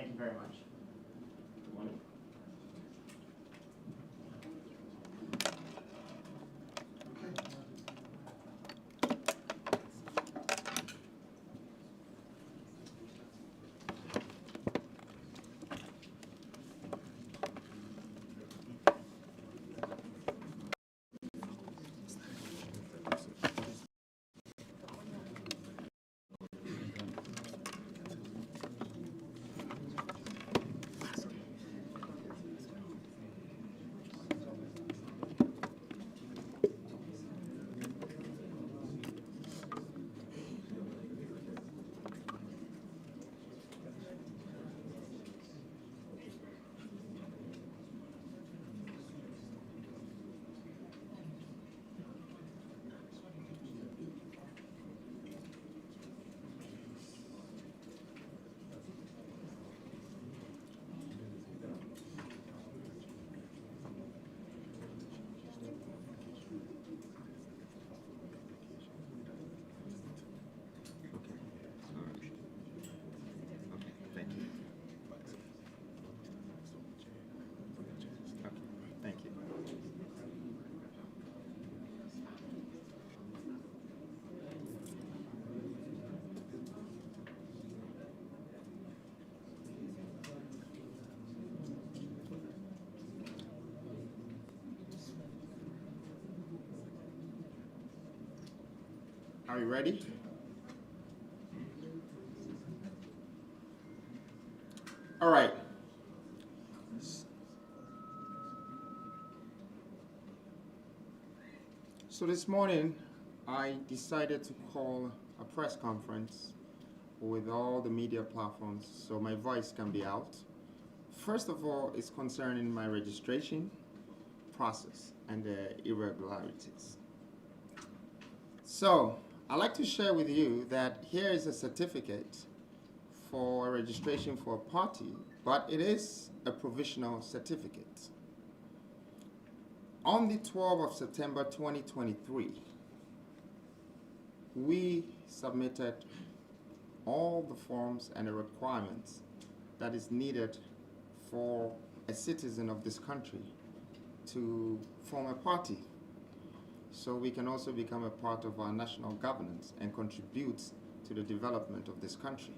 Thank you very much. Good morning. Are you ready? All right. So this morning, I decided to call a press conference with all the media platforms so my voice can be out. First of all, it's concerning my registration process and the irregularities. So I'd like to share with you that here is a certificate for registration for a party, but it is a provisional certificate. On the 12th of September 2023, we submitted all the forms and the requirements that is needed for a citizen of this country to form a party, so we can also become a part of our national governance and contribute to the development of this country.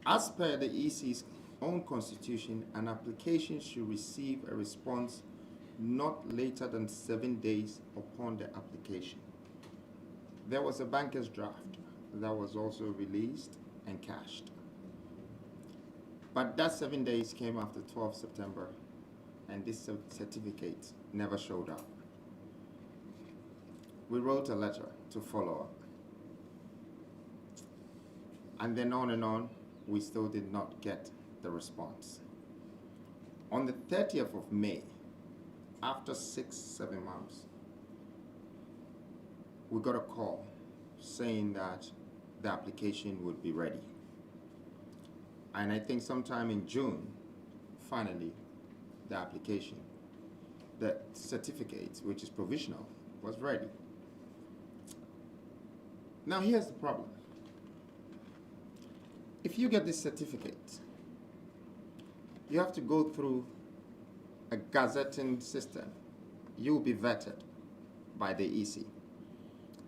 As per the EC's own constitution, an application should receive a response not later than 7 days upon the application. There was a banker's draft that was also released and cashed. But that 7 days came after 12 September, and this certificate never showed up. We wrote a letter to follow up. And then on, we still did not get the response. On the 30th of May, after 6-7 months, we got a call saying that the application would be ready. And I think sometime in June, finally, the application, the certificate, which is provisional, was ready. Now here's the problem. If you get this certificate, you have to go through a gazetting system. You'll be vetted by the EC.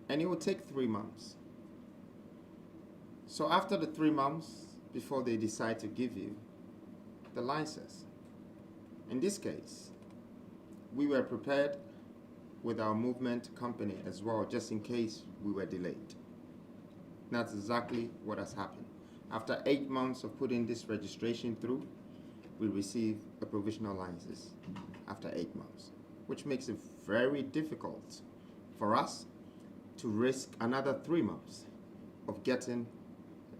And it will take 3 months. So after the 3 months, before they decide to give you the license. In this case, we were prepared with our movement company as well, just in case we were delayed. That's exactly what has happened. After 8 months of putting this registration through, we receive a provisional license after 8 months, which makes it very difficult for us to risk another 3 months of getting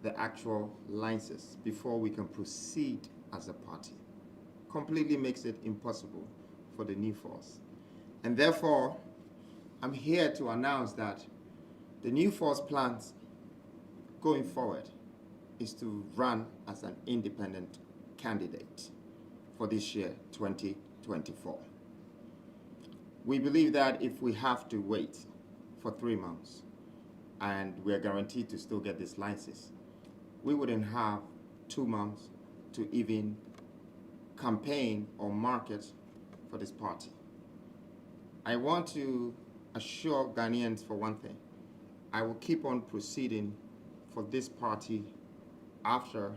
the actual license before we can proceed as a party. Completely makes it impossible for the new force. And therefore, I'm here to announce that the new force plans going forward is to run as an independent candidate for this year, 2024. We believe that if we have to wait for 3 months and we are guaranteed to still get this license, we wouldn't have 2 months to even campaign or market for this party. I want to assure Ghanaians for one thing, I will keep on proceeding for this party after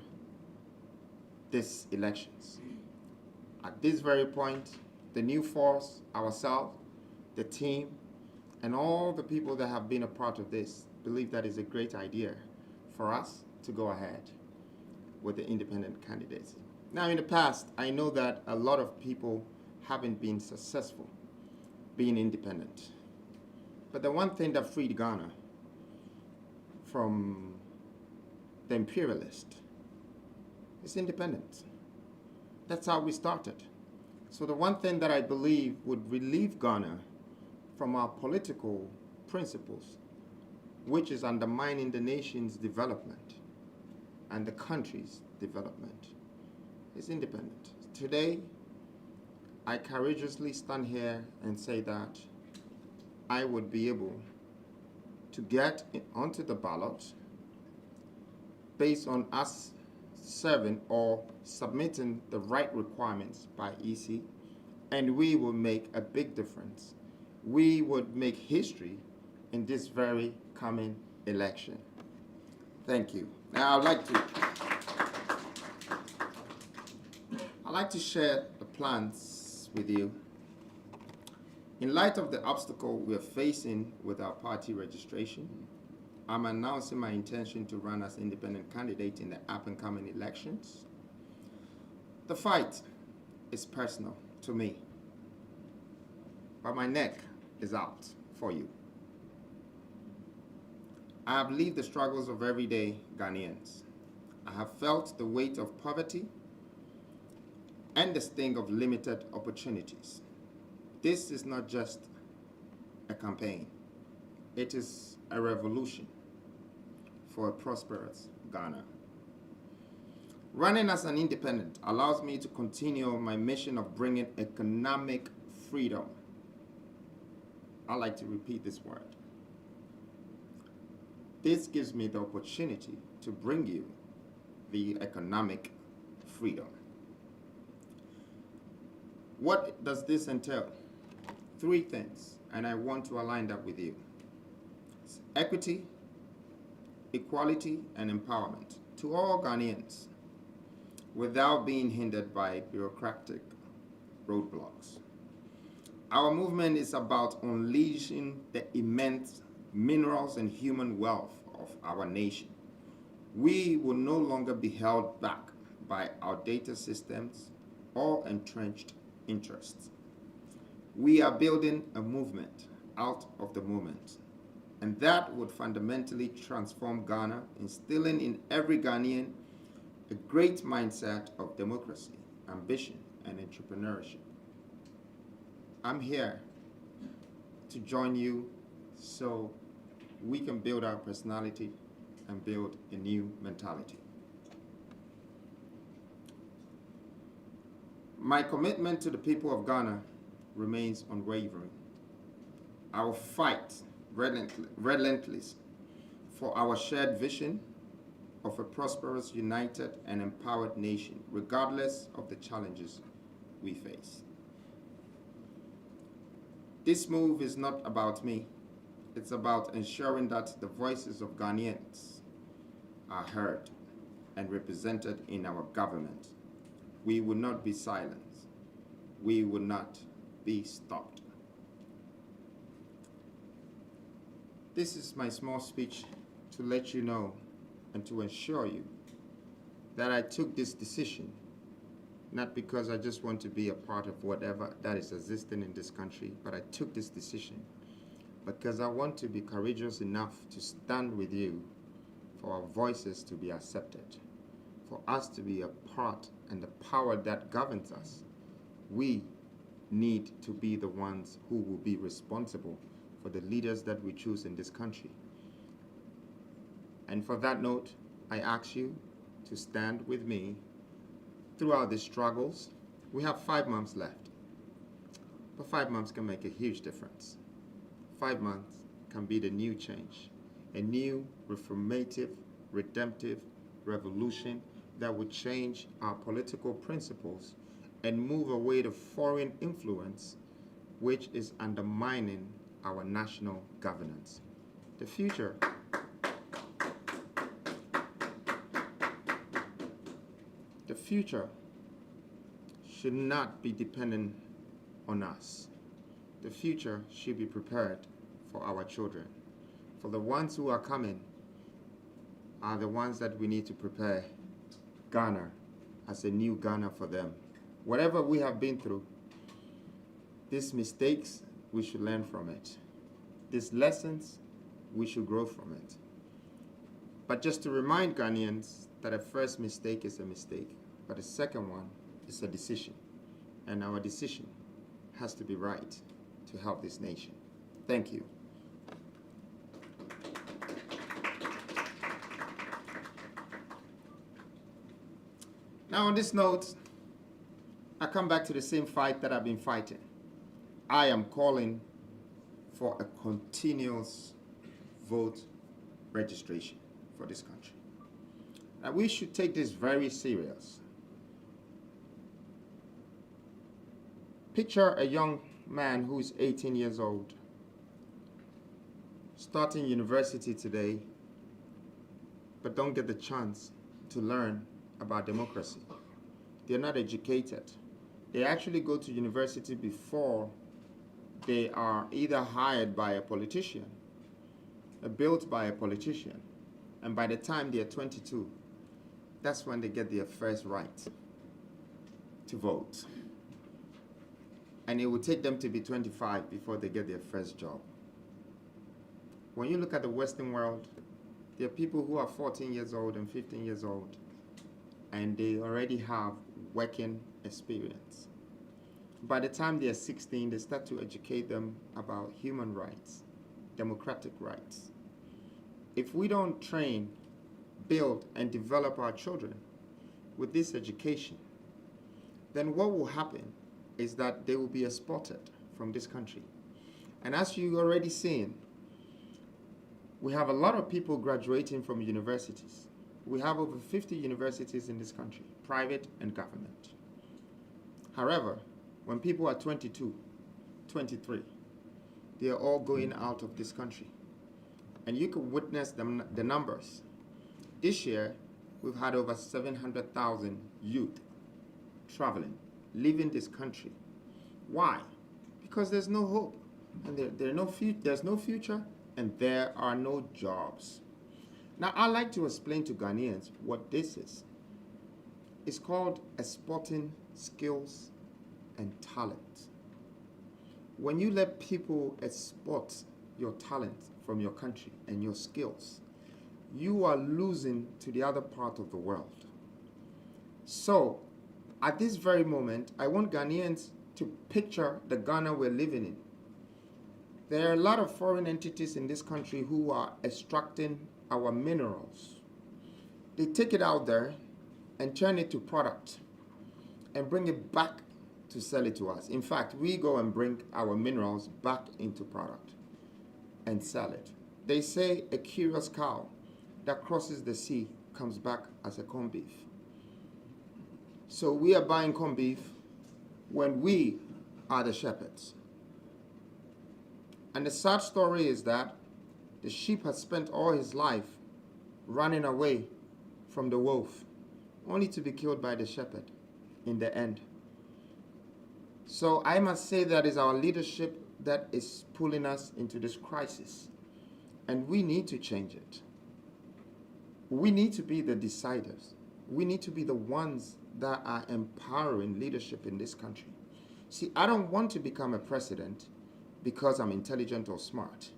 these elections. At this very point, the new force, ourselves, the team, and all the people that have been a part of this believe that is a great idea for us to go ahead with the independent candidacy. Now, in the past, I know that a lot of people haven't been successful being independent. But the one thing that freed Ghana from the imperialist is independence. That's how we started. So the one thing that I believe would relieve Ghana from our political principles, which is undermining the nation's development and the country's development, is independence. Today, I courageously stand here and say that I would be able to get onto the ballot based on us serving or submitting the right requirements by EC, and we will make a big difference. We would make history in this very coming election. Thank you. Now I'd like to share the plans with you. In light of the obstacle we are facing with our party registration, I'm announcing my intention to run as independent candidate in the up-and-coming elections. The fight is personal to me, but my neck is out for you. I have lived the struggles of everyday Ghanaians. I have felt the weight of poverty and the sting of limited opportunities. This is not just a campaign. It is a revolution for a prosperous Ghana. Running as an independent allows me to continue my mission of bringing economic freedom. I like to repeat this word. This gives me the opportunity to bring you the economic freedom. What does this entail? 3 things, and I want to align that with you. It's equity, equality, and empowerment to all Ghanaians without being hindered by bureaucratic roadblocks. Our movement is about unleashing the immense minerals and human wealth of our nation. We will no longer be held back by outdated systems or entrenched interests. We are building a movement out of the moment, and that would fundamentally transform Ghana, instilling in every Ghanaian a great mindset of democracy, ambition, and entrepreneurship. I'm here to join you so we can build our personality and build a new mentality. My commitment to the people of Ghana remains unwavering. I will fight relentless for our shared vision of a prosperous, united, and empowered nation, regardless of the challenges we face. This move is not about me. It's about ensuring that the voices of Ghanaians are heard and represented in our government. We will not be silenced. We will not be stopped. This is my small speech to let you know and to assure you that I took this decision not because I just want to be a part of whatever that is existing in this country, but I took this decision because I want to be courageous enough to stand with you for our voices to be accepted, for us to be a part and the power that governs us. We need to be the ones who will be responsible for the leaders that we choose in this country. And for that note, I ask you to stand with me throughout these struggles. We have 5 months left, but 5 months can make a huge difference. 5 months can be the new change, a new reformative, redemptive revolution that would change our political principles and move away the foreign influence which is undermining our national governance. The future should not be dependent on us. The future should be prepared for our children. For the ones who are coming are the ones that we need to prepare Ghana as a new Ghana for them. Whatever we have been through, these mistakes, we should learn from it. These lessons, we should grow from it. But just to remind Ghanaians that a first mistake is a mistake, but the second one is a decision. And our decision has to be right to help this nation. Thank you. Now on this note, I come back to the same fight that I've been fighting. I am calling for a continuous vote registration for this country. Now we should take this very serious. Picture a young man who is 18 years old, starting university today, but don't get the chance to learn about democracy. They're not educated. They actually go to university before they are either hired by a politician, built by a politician, and by the time they're 22, that's when they get their first right to vote. And it will take them to be 25 before they get their first job. When you look at the Western world, there are people who are 14 years old and 15 years old, and they already have working experience. By the time they are 16, they start to educate them about human rights, democratic rights. If we don't train, build, and develop our children with this education, then what will happen is that they will be exported from this country. And as you already seen, we have a lot of people graduating from universities. We have over 50 universities in this country, private and government. However, when people are 22, 23, they are all going out of this country. And you can witness the numbers. This year, we've had over 700,000 youth traveling, leaving this country. Why? Because there's no hope, and there's no future, and there are no jobs. Now, I'd like to explain to Ghanaians what this is. It's called exporting skills and talent. When you let people export your talent from your country and your skills, you are losing to the other part of the world. So, at this very moment, I want Ghanaians to picture the Ghana we're living in. There are a lot of foreign entities in this country who are extracting our minerals. They take it out there and turn it to product and bring it back to sell it to us. In fact, we go and bring our minerals back into product and sell it. They say a curious cow that crosses the sea comes back as a corned beef. So we are buying corned beef when we are the shepherds. And the sad story is that the sheep has spent all his life running away from the wolf, only to be killed by the shepherd in the end. So I must say that is our leadership that is pulling us into this crisis. And we need to change it. We need to be the deciders. We need to be the ones that are empowering leadership in this country. See, I don't want to become a president because I'm intelligent or smart.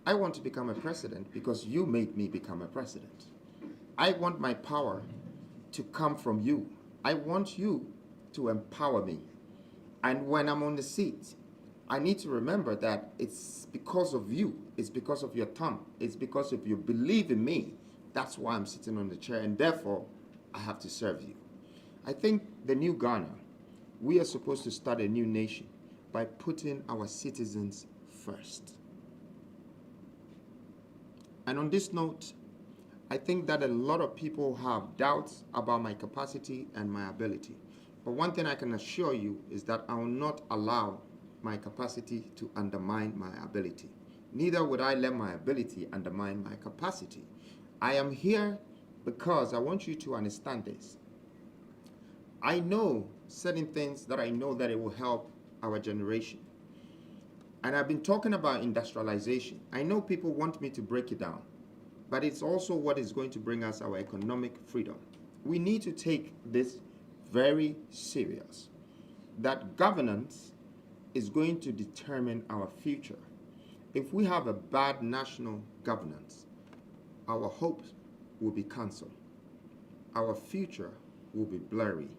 I want to become a president because you made me become a president. I want my power to come from you. I want you to empower me. And when I'm on the seat, I need to remember that it's because of you. It's because of your thumb. It's because of you believe in me. That's why I'm sitting on the chair, and therefore, I have to serve you. I think the new Ghana, we are supposed to start a new nation by putting our citizens first. And on this note, I think that a lot of people have doubts about my capacity and my ability. But one thing I can assure you is that I will not allow my capacity to undermine my ability. Neither would I let my ability undermine my capacity. I am here because I want you to understand this. I know certain things that I know that it will help our generation. And I've been talking about industrialization. I know people want me to break it down, but it's also what is going to bring us our economic freedom. We need to take this very serious, that governance is going to determine our future. If we have a bad national governance, our hopes will be cancelled. Our future will be blurry,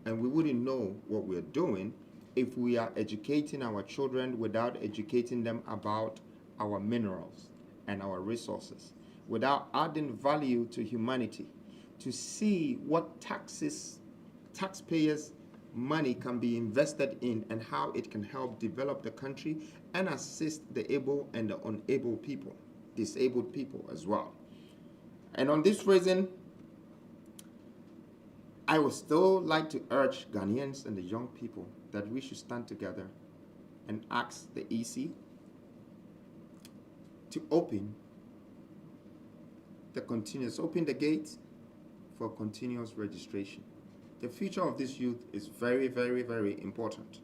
and we wouldn't know what we're doing if we are educating our children without educating them about our minerals and our resources, without adding value to humanity, to see what taxpayers' money can be invested in and how it can help develop the country and assist the able and the unable people, disabled people as well. And on this reason, I would still like to urge Ghanaians and the young people that we should stand together and ask the EC to open the gates for continuous registration. The future of this youth is very, very, very important.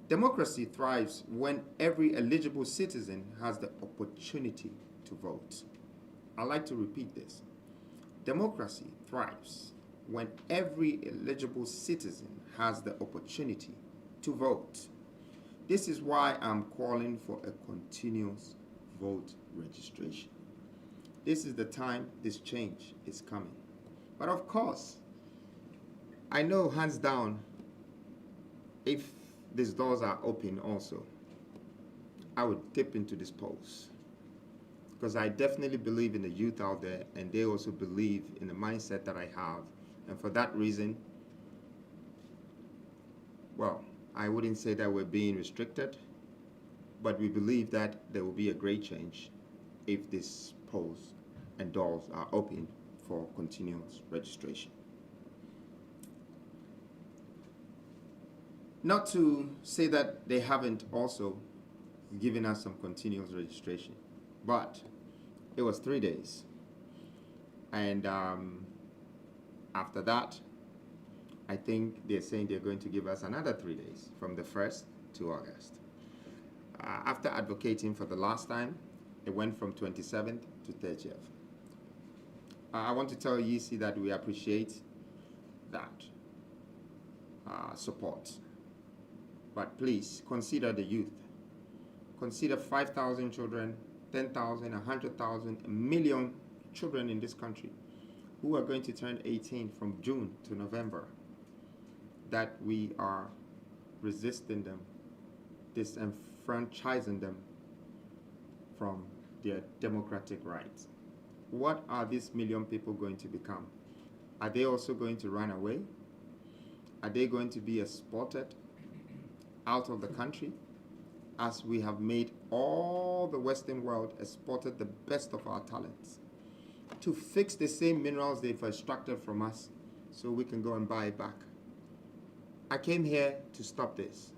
Democracy thrives when every eligible citizen has the opportunity to vote. I'd like to repeat this. Democracy thrives when every eligible citizen has the opportunity to vote. This is why I'm calling for a continuous vote registration. This is the time this change is coming. But of course, I know hands down, if these doors are open also, I would dip into this polls. Because I definitely believe in the youth out there, and they also believe in the mindset that I have. And for that reason, well, I wouldn't say that we're being restricted, but we believe that there will be a great change if these polls and doors are open for continuous registration. Not to say that they haven't also given us some continuous registration, but it was 3 days. And after that, I think they're saying they're going to give us another 3 days from the 1st to August. After advocating for the last time, it went from 27th to 30th. I want to tell EC that we appreciate that support. But please consider the youth. Consider 5,000 children, 10,000, 100,000, a million children in this country who are going to turn 18 from June to November, that we are resisting them, disenfranchising them from their democratic rights. What are these million people going to become? Are they also going to run away? Are they going to be exported out of the country, as we have made all the Western world exported the best of our talents to fix the same minerals they've extracted from us so we can go and buy it back? I came here to stop this.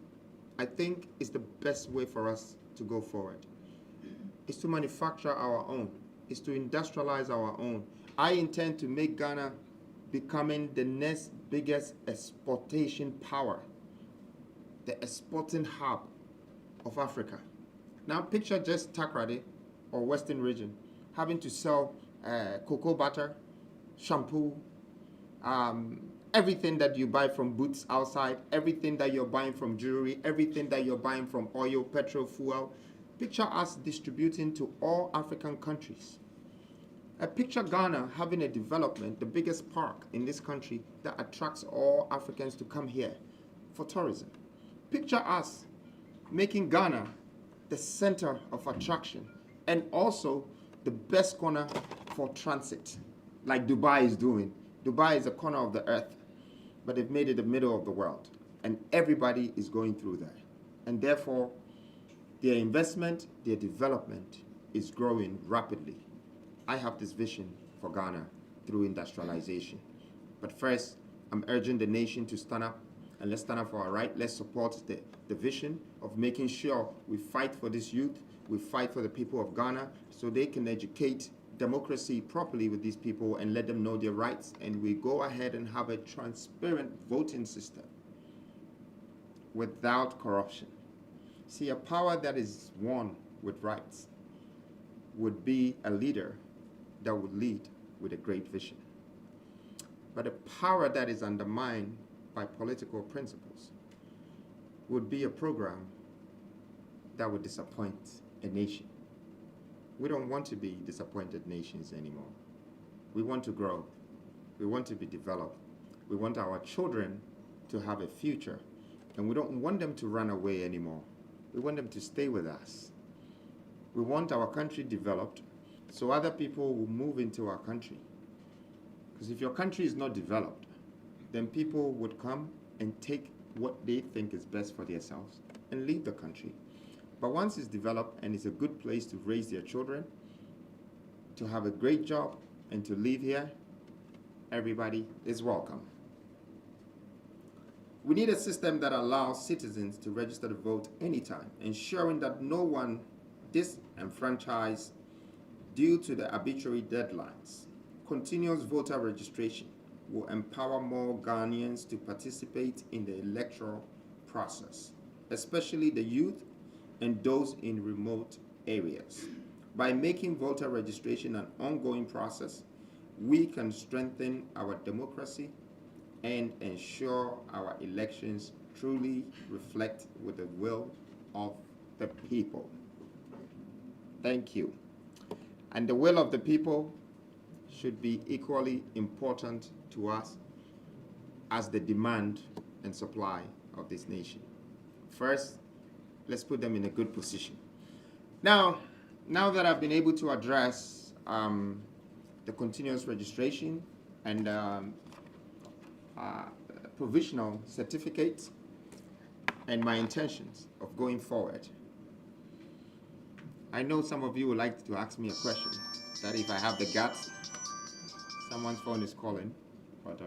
I think it's the best way for us to go forward. It's to manufacture our own. It's to industrialize our own. I intend to make Ghana becoming the next biggest exportation power, the exporting hub of Africa. Now picture just Takrady or Western region having to sell cocoa butter, shampoo, everything that you buy from booths outside, everything that you're buying from jewelry, everything that you're buying from oil, petrol, fuel. Picture us distributing to all African countries. Picture Ghana having a development, the biggest park in this country that attracts all Africans to come here for tourism. Picture us making Ghana the center of attraction and also the best corner for transit, like Dubai is doing. Dubai is a corner of the earth, but they've made it the middle of the world, and everybody is going through there. And therefore, their investment, their development is growing rapidly. I have this vision for Ghana through industrialization. But first, I'm urging the nation to stand up, and let's stand up for our right. Let's support the vision of making sure we fight for this youth, we fight for the people of Ghana so they can educate democracy properly with these people and let them know their rights, and we go ahead and have a transparent voting system without corruption. See, a power that is won with rights would be a leader that would lead with a great vision. But a power that is undermined by political principles would be a program that would disappoint a nation. We don't want to be disappointed nations anymore. We want to grow. We want to be developed. We want our children to have a future. And we don't want them to run away anymore. We want them to stay with us. We want our country developed so other people will move into our country. Because if your country is not developed, then people would come and take what they think is best for themselves and leave the country. But once it's developed and it's a good place to raise their children, to have a great job, and to live here, everybody is welcome. We need a system that allows citizens to register to vote anytime, ensuring that no one disenfranchised due to the arbitrary deadlines. Continuous voter registration will empower more Ghanaians to participate in the electoral process, especially the youth and those in remote areas. By making voter registration an ongoing process, we can strengthen our democracy and ensure our elections truly reflect with the will of the people. Thank you. And the will of the people should be equally important to us as the demand and supply of this nation. First, let's put them in a good position. Now that I've been able to address the continuous registration and provisional certificates and my intentions of going forward, I know some of you would like to ask me a question, that if I have the guts. Someone's phone is calling, but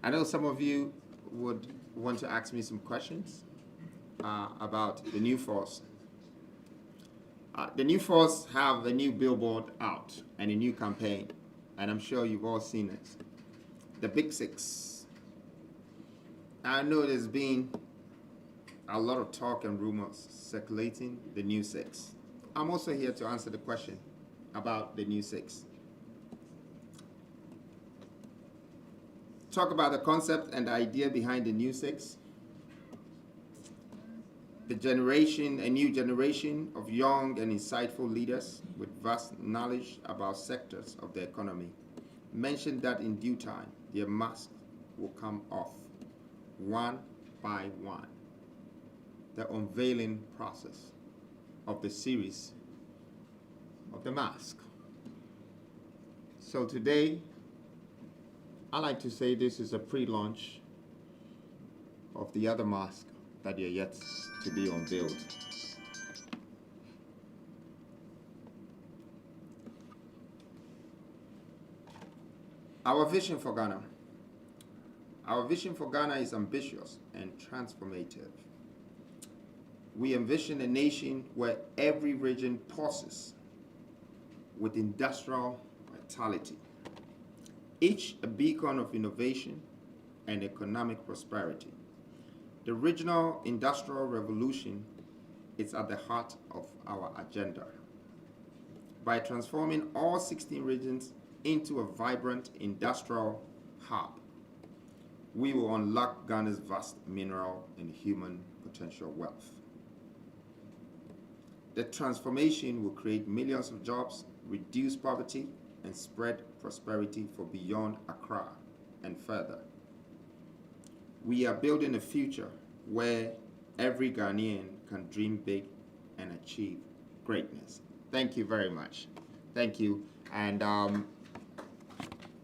I know some of you would want to ask me some questions about the new force. The new force have a new billboard out and a new campaign, and I'm sure you've all seen it. The Big Six. I know there's been a lot of talk and rumors circulating the new six. I'm also here to answer the question about the new six. Talk about the concept and the idea behind the new six. A new generation of young and insightful leaders with vast knowledge about sectors of the economy mentioned that in due time their masks will come off one by one. The unveiling process of the series of the mask. So today, I like to say this is a pre-launch of the other mask that are yet to be unveiled. Our vision for Ghana. Our vision for Ghana is ambitious and transformative. We envision a nation where every region pulses with industrial vitality, each a beacon of innovation and economic prosperity. The regional industrial revolution is at the heart of our agenda. By transforming all 16 regions into a vibrant industrial hub, we will unlock Ghana's vast mineral and human potential wealth. The transformation will create millions of jobs, reduce poverty, and spread prosperity for beyond Accra and further. We are building a future where every Ghanaian can dream big and achieve greatness. Thank you very much. Thank you. And I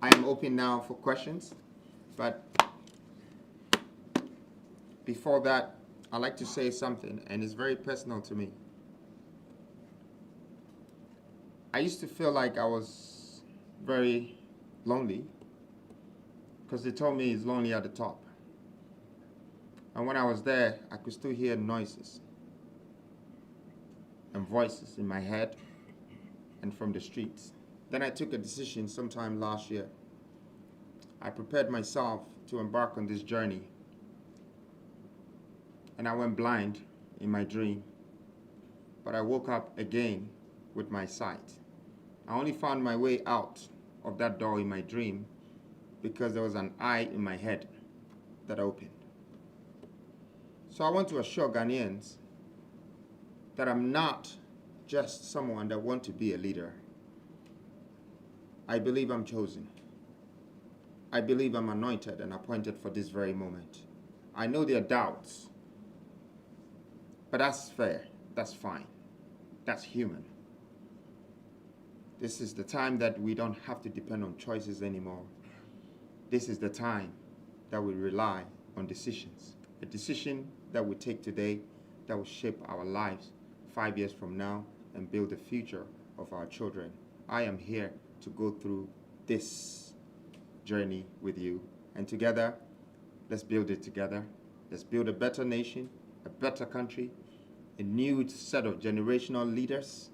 am open now for questions. But before that, I'd like to say something, and it's very personal to me. I used to feel like I was very lonely because they told me it's lonely at the top. And when I was there, I could still hear noises and voices in my head and from the streets. Then I took a decision sometime last year. I prepared myself to embark on this journey. And I went blind in my dream. But I woke up again with my sight. I only found my way out of that door in my dream because there was an eye in my head that opened. So I want to assure Ghanaians that I'm not just someone that wants to be a leader. I believe I'm chosen. I believe I'm anointed and appointed for this very moment. I know there are doubts, but that's fair, that's fine, that's human. This is the time that we don't have to depend on choices anymore. This is the time that we rely on decisions. A decision that we take today that will shape our lives 5 years from now and build the future of our children. I am here to go through this journey with you, and together, let's build it together. Let's build a better nation, a better country, a new set of generational leaders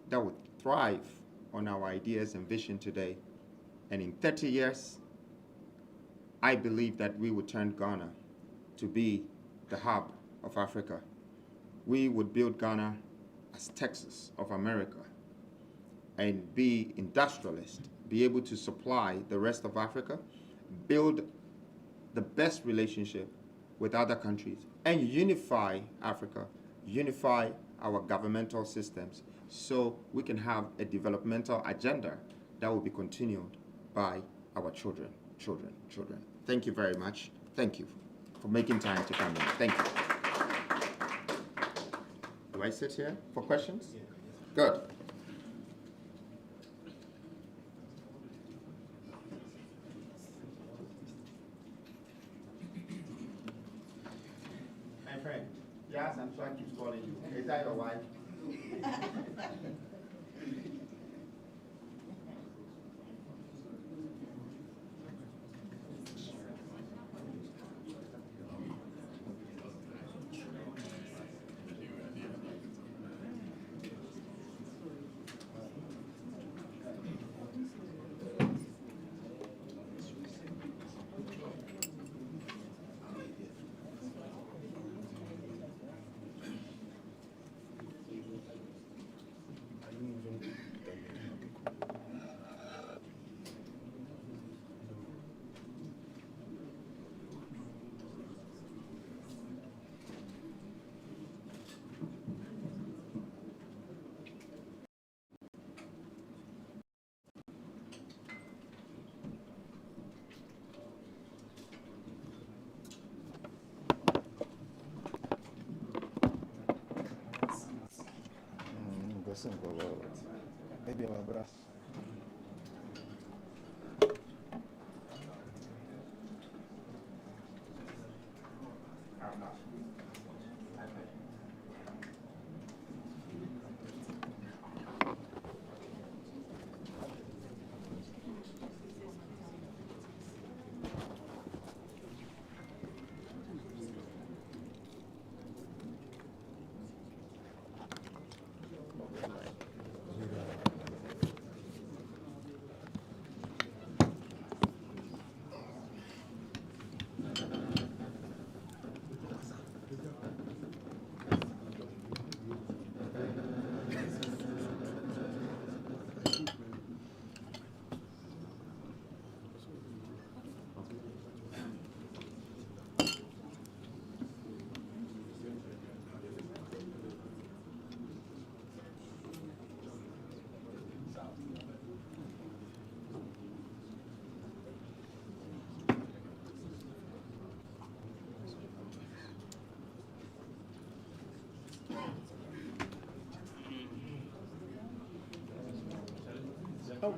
that would thrive on our ideas and vision today. And in 30 years, I believe that we would turn Ghana to be the hub of Africa. We would build Ghana as Texas of America and be industrialist, be able to supply the rest of Africa, build the best relationship with other countries, and unify Africa, unify our governmental systems so we can have a developmental agenda that will be continued by our children. Thank you very much. Thank you for making time to come in. Thank you. Do I sit here for questions? Good. My friend, yes, I'm sure I keep calling you. Is that your wife? Maybe I'm a brass. Oh.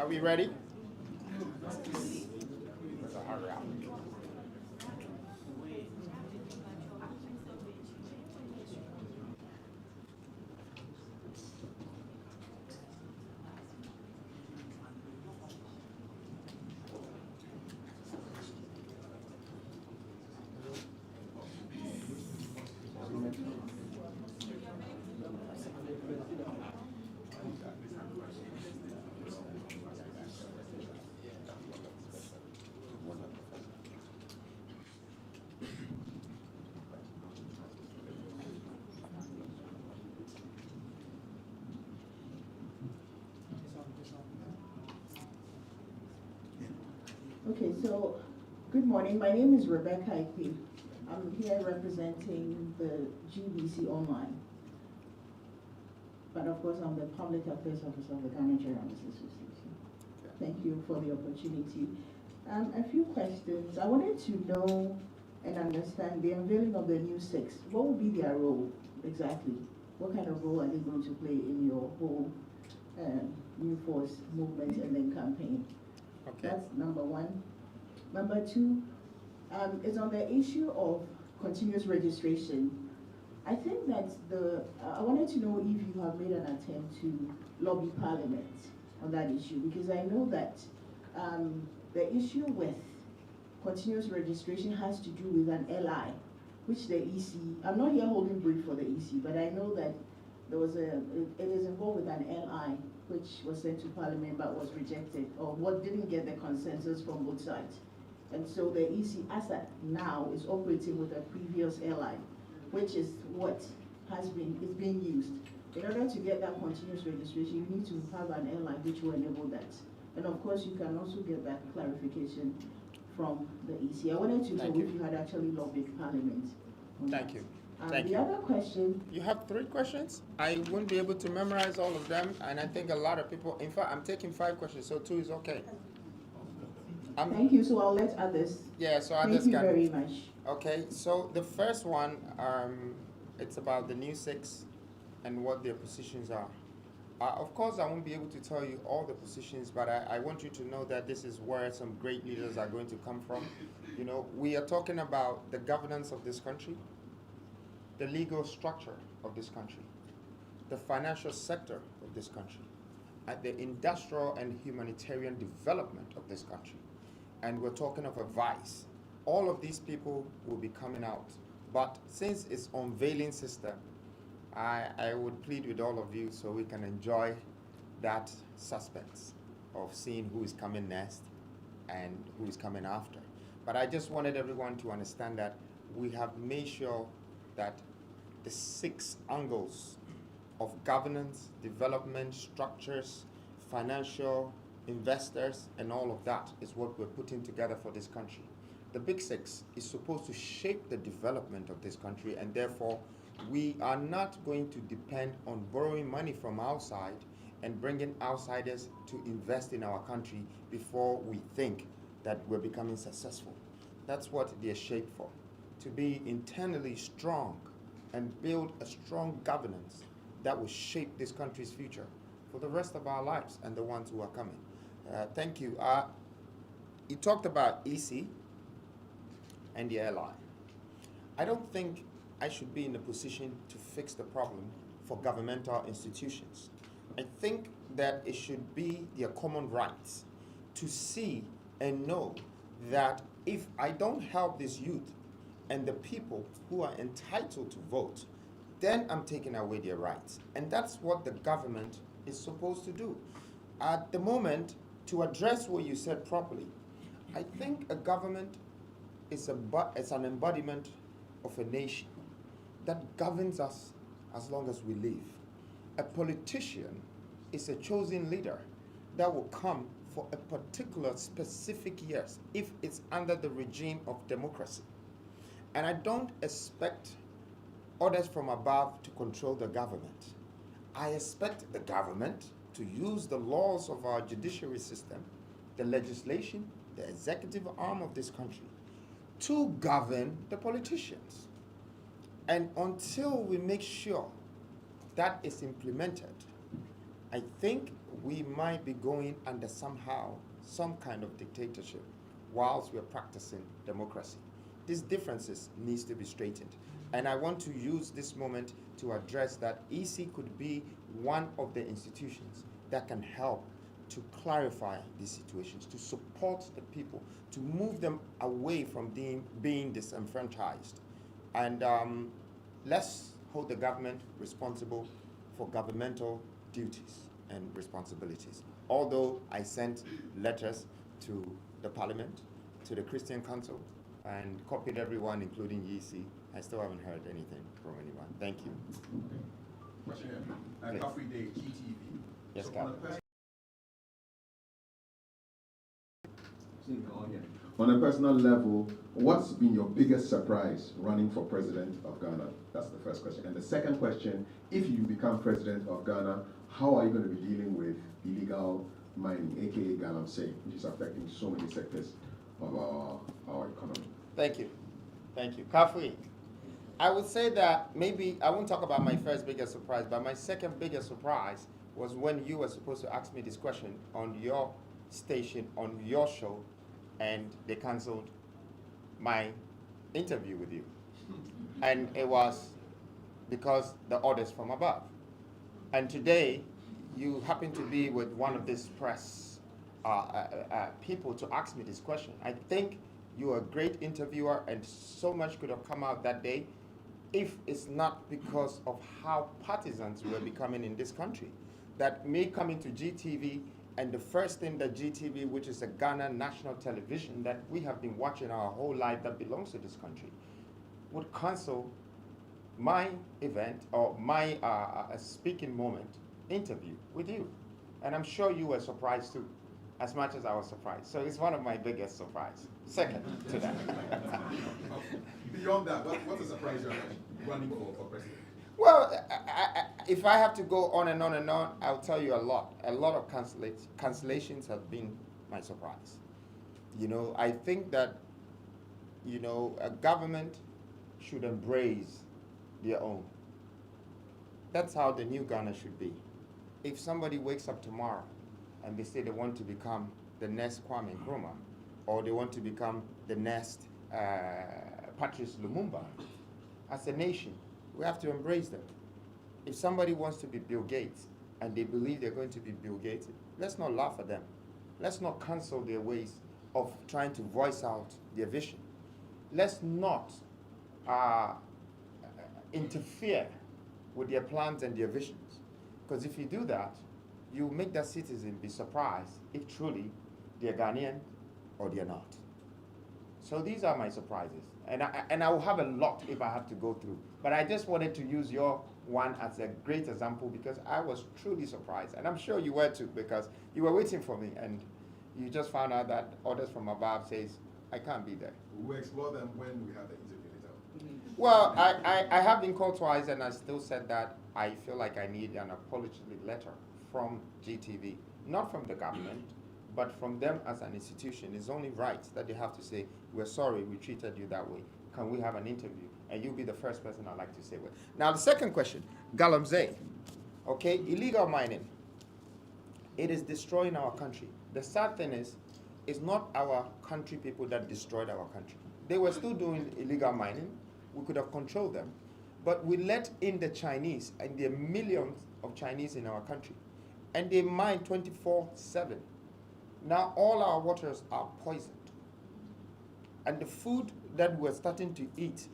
Are we ready? So hurry up. Okay, so good morning. My name is Rebecca Ikwe. I'm here representing the GBC Online. But of course, I'm the Public Affairs Officer of the Ghana Journalists Association. Thank you for the opportunity. A few questions. I wanted to know and understand the unveiling of the new six. What will be their role exactly? What kind of role are they going to play in your whole New Force movement and then campaign? Okay. That's number one. Number two, is on the issue of continuous registration. I think that I wanted to know if you have made an attempt to lobby Parliament on that issue, because I know that the issue with continuous registration has to do with an LI, which the EC, I'm not here holding brief for the EC, but I know that it is involved with an LI, which was sent to Parliament but was rejected, or what didn't get the consensus from both sides. And so the EC, as at now, is operating with a previous LI, which is what is being used. In order to get that continuous registration, you need to have an LI which will enable that. And of course, you can also get that clarification from the EC. I wanted to know if you had actually lobbied Parliament on that. Thank you. Thank the you. other question. You have 3 questions. I won't be able to memorize all of them, and I think a lot of people, in fact, I'm taking 5 questions, so 2 is okay. Thank you, so I'll let others. Yeah, so others Thank you can. very much. Okay, so the first one, it's about the new 6 and what their positions are. Of course, I won't be able to tell you all the positions, but I want you to know that this is where some great leaders are going to come from. You know, we are talking about the governance of this country, the legal structure of this country, the financial sector of this country, and the industrial and humanitarian development of this country. And we're talking of a vice. All of these people will be coming out. But since it's unveiling system, I would plead with all of you so we can enjoy that suspense of seeing who is coming next and who is coming after. But I just wanted everyone to understand that we have made sure that the 6 angles of governance, development, structures, financial, investors, and all of that is what we're putting together for this country. The Big 6 is supposed to shape the development of this country, and therefore we are not going to depend on borrowing money from outside and bringing outsiders to invest in our country before we think that we're becoming successful. That's what they're shaped for, to be internally strong and build a strong governance that will shape this country's future for the rest of our lives and the ones who are coming. Thank you. You talked about EC and the LI. I don't think I should be in a position to fix the problem for governmental institutions. I think that it should be their common rights to see and know that if I don't help this youth and the people who are entitled to vote, then I'm taking away their rights. And that's what the government is supposed to do. At the moment, to address what you said properly, I think a government is an embodiment of a nation that governs us as long as we live. A politician is a chosen leader that will come for a particular specific years if it's under the regime of democracy. And I don't expect orders from above to control the government. I expect the government to use the laws of our judiciary system, the legislation, the executive arm of this country, to govern the politicians. And until we make sure that is implemented, I think we might be going under somehow some kind of dictatorship whilst we're practicing democracy. These differences needs to be straightened. And I want to use this moment to address that EC could be one of the institutions that can help to clarify these situations, to support the people, to move them away from being disenfranchised. And let's hold the government responsible for governmental duties and responsibilities. Although I sent letters to the Parliament, to the Christian Council, and copied everyone, including EC, I still haven't heard anything from anyone. Thank you. Question here. Every day, GTV. Yes, so Captain. On a personal level, what's been your biggest surprise running for president of Ghana? That's the first question. And the second question, if you become president of Ghana, how are you going to be dealing with illegal mining, aka galamsey, which is affecting so many sectors of our economy? Thank you. Thank you. Kafui, I would say that maybe, I won't talk about my first biggest surprise, but my second biggest surprise was when you were supposed to ask me this question on your station, on your show, and they canceled my interview with you. And it was because the orders from above. And today, you happen to be with one of these press people to ask me this question. I think you're a great interviewer, and so much could have come out that day if it's not because of how partisans we're becoming in this country. That me coming to GTV, and the first thing that GTV, which is a Ghana national television that we have been watching our whole life that belongs to this country, would cancel my event or my speaking moment interview with you. And I'm sure you were surprised too, as much as I was surprised. So it's one of my biggest surprises. Second to that. Beyond that, what's a surprise you're running for president? Well, if I have to go on and on and on, I'll tell you a lot. A lot of cancellations have been my surprise. You know, I think that, you know, a government should embrace their own. That's how the new Ghana should be. If somebody wakes up tomorrow and they say they want to become the next Kwame Nkrumah, or they want to become the next Patrice Lumumba, as a nation, we have to embrace them. If somebody wants to be Bill Gates and they believe they're going to be Bill Gates, let's not laugh at them. Let's not cancel their ways of trying to voice out their vision. Let's not interfere with their plans and their visions. Because if you do that, you make that citizen be surprised if truly they're Ghanaian or they're not. So these are my surprises. And I will have a lot if I have to go through. But I just wanted to use your one as a great example because I was truly surprised. And I'm sure you were too, because you were waiting for me and you just found out that orders from above says, I can't be there. We'll explore them when we have the interview later. Well, I have been called twice and I still said that I feel like I need an apology letter from GTV, not from the government, but from them as an institution. It's only right that they have to say, we're sorry we treated you that way. Can we have an interview? And you'll be the first person I'd like to say with. Now, the second question, galamsey, okay, illegal mining. It is destroying our country. The sad thing is, it's not our country people that destroyed our country. They were still doing illegal mining. We could have controlled them. But we let in the Chinese, and there are millions of Chinese in our country. And they mine 24/7. Now all our waters are poisoned. And the food that we're starting to eat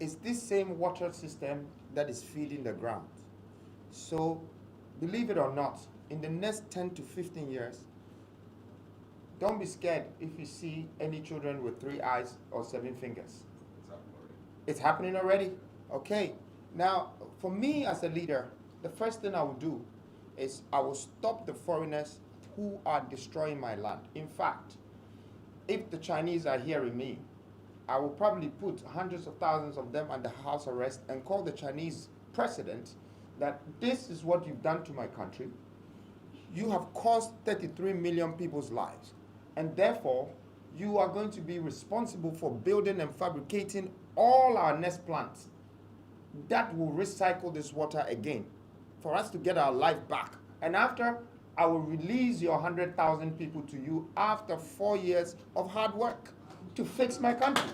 is this same water system that is feeding the ground. So, believe it or not, in the next 10 to 15 years, don't be scared if you see any children with 3 eyes or 7 fingers. It's happening already? Okay. Now, for me as a leader, the first thing I will do is I will stop the foreigners who are destroying my land. In fact, if the Chinese are hearing me, I will probably put hundreds of thousands of them under house arrest and call the Chinese president that this is what you've done to my country. You have caused 33 million people's lives. And therefore, you are going to be responsible for building and fabricating all our nest plants that will recycle this water again for us to get our life back And after, I will release your 100,000 people to you after 4 years of hard work to fix my country.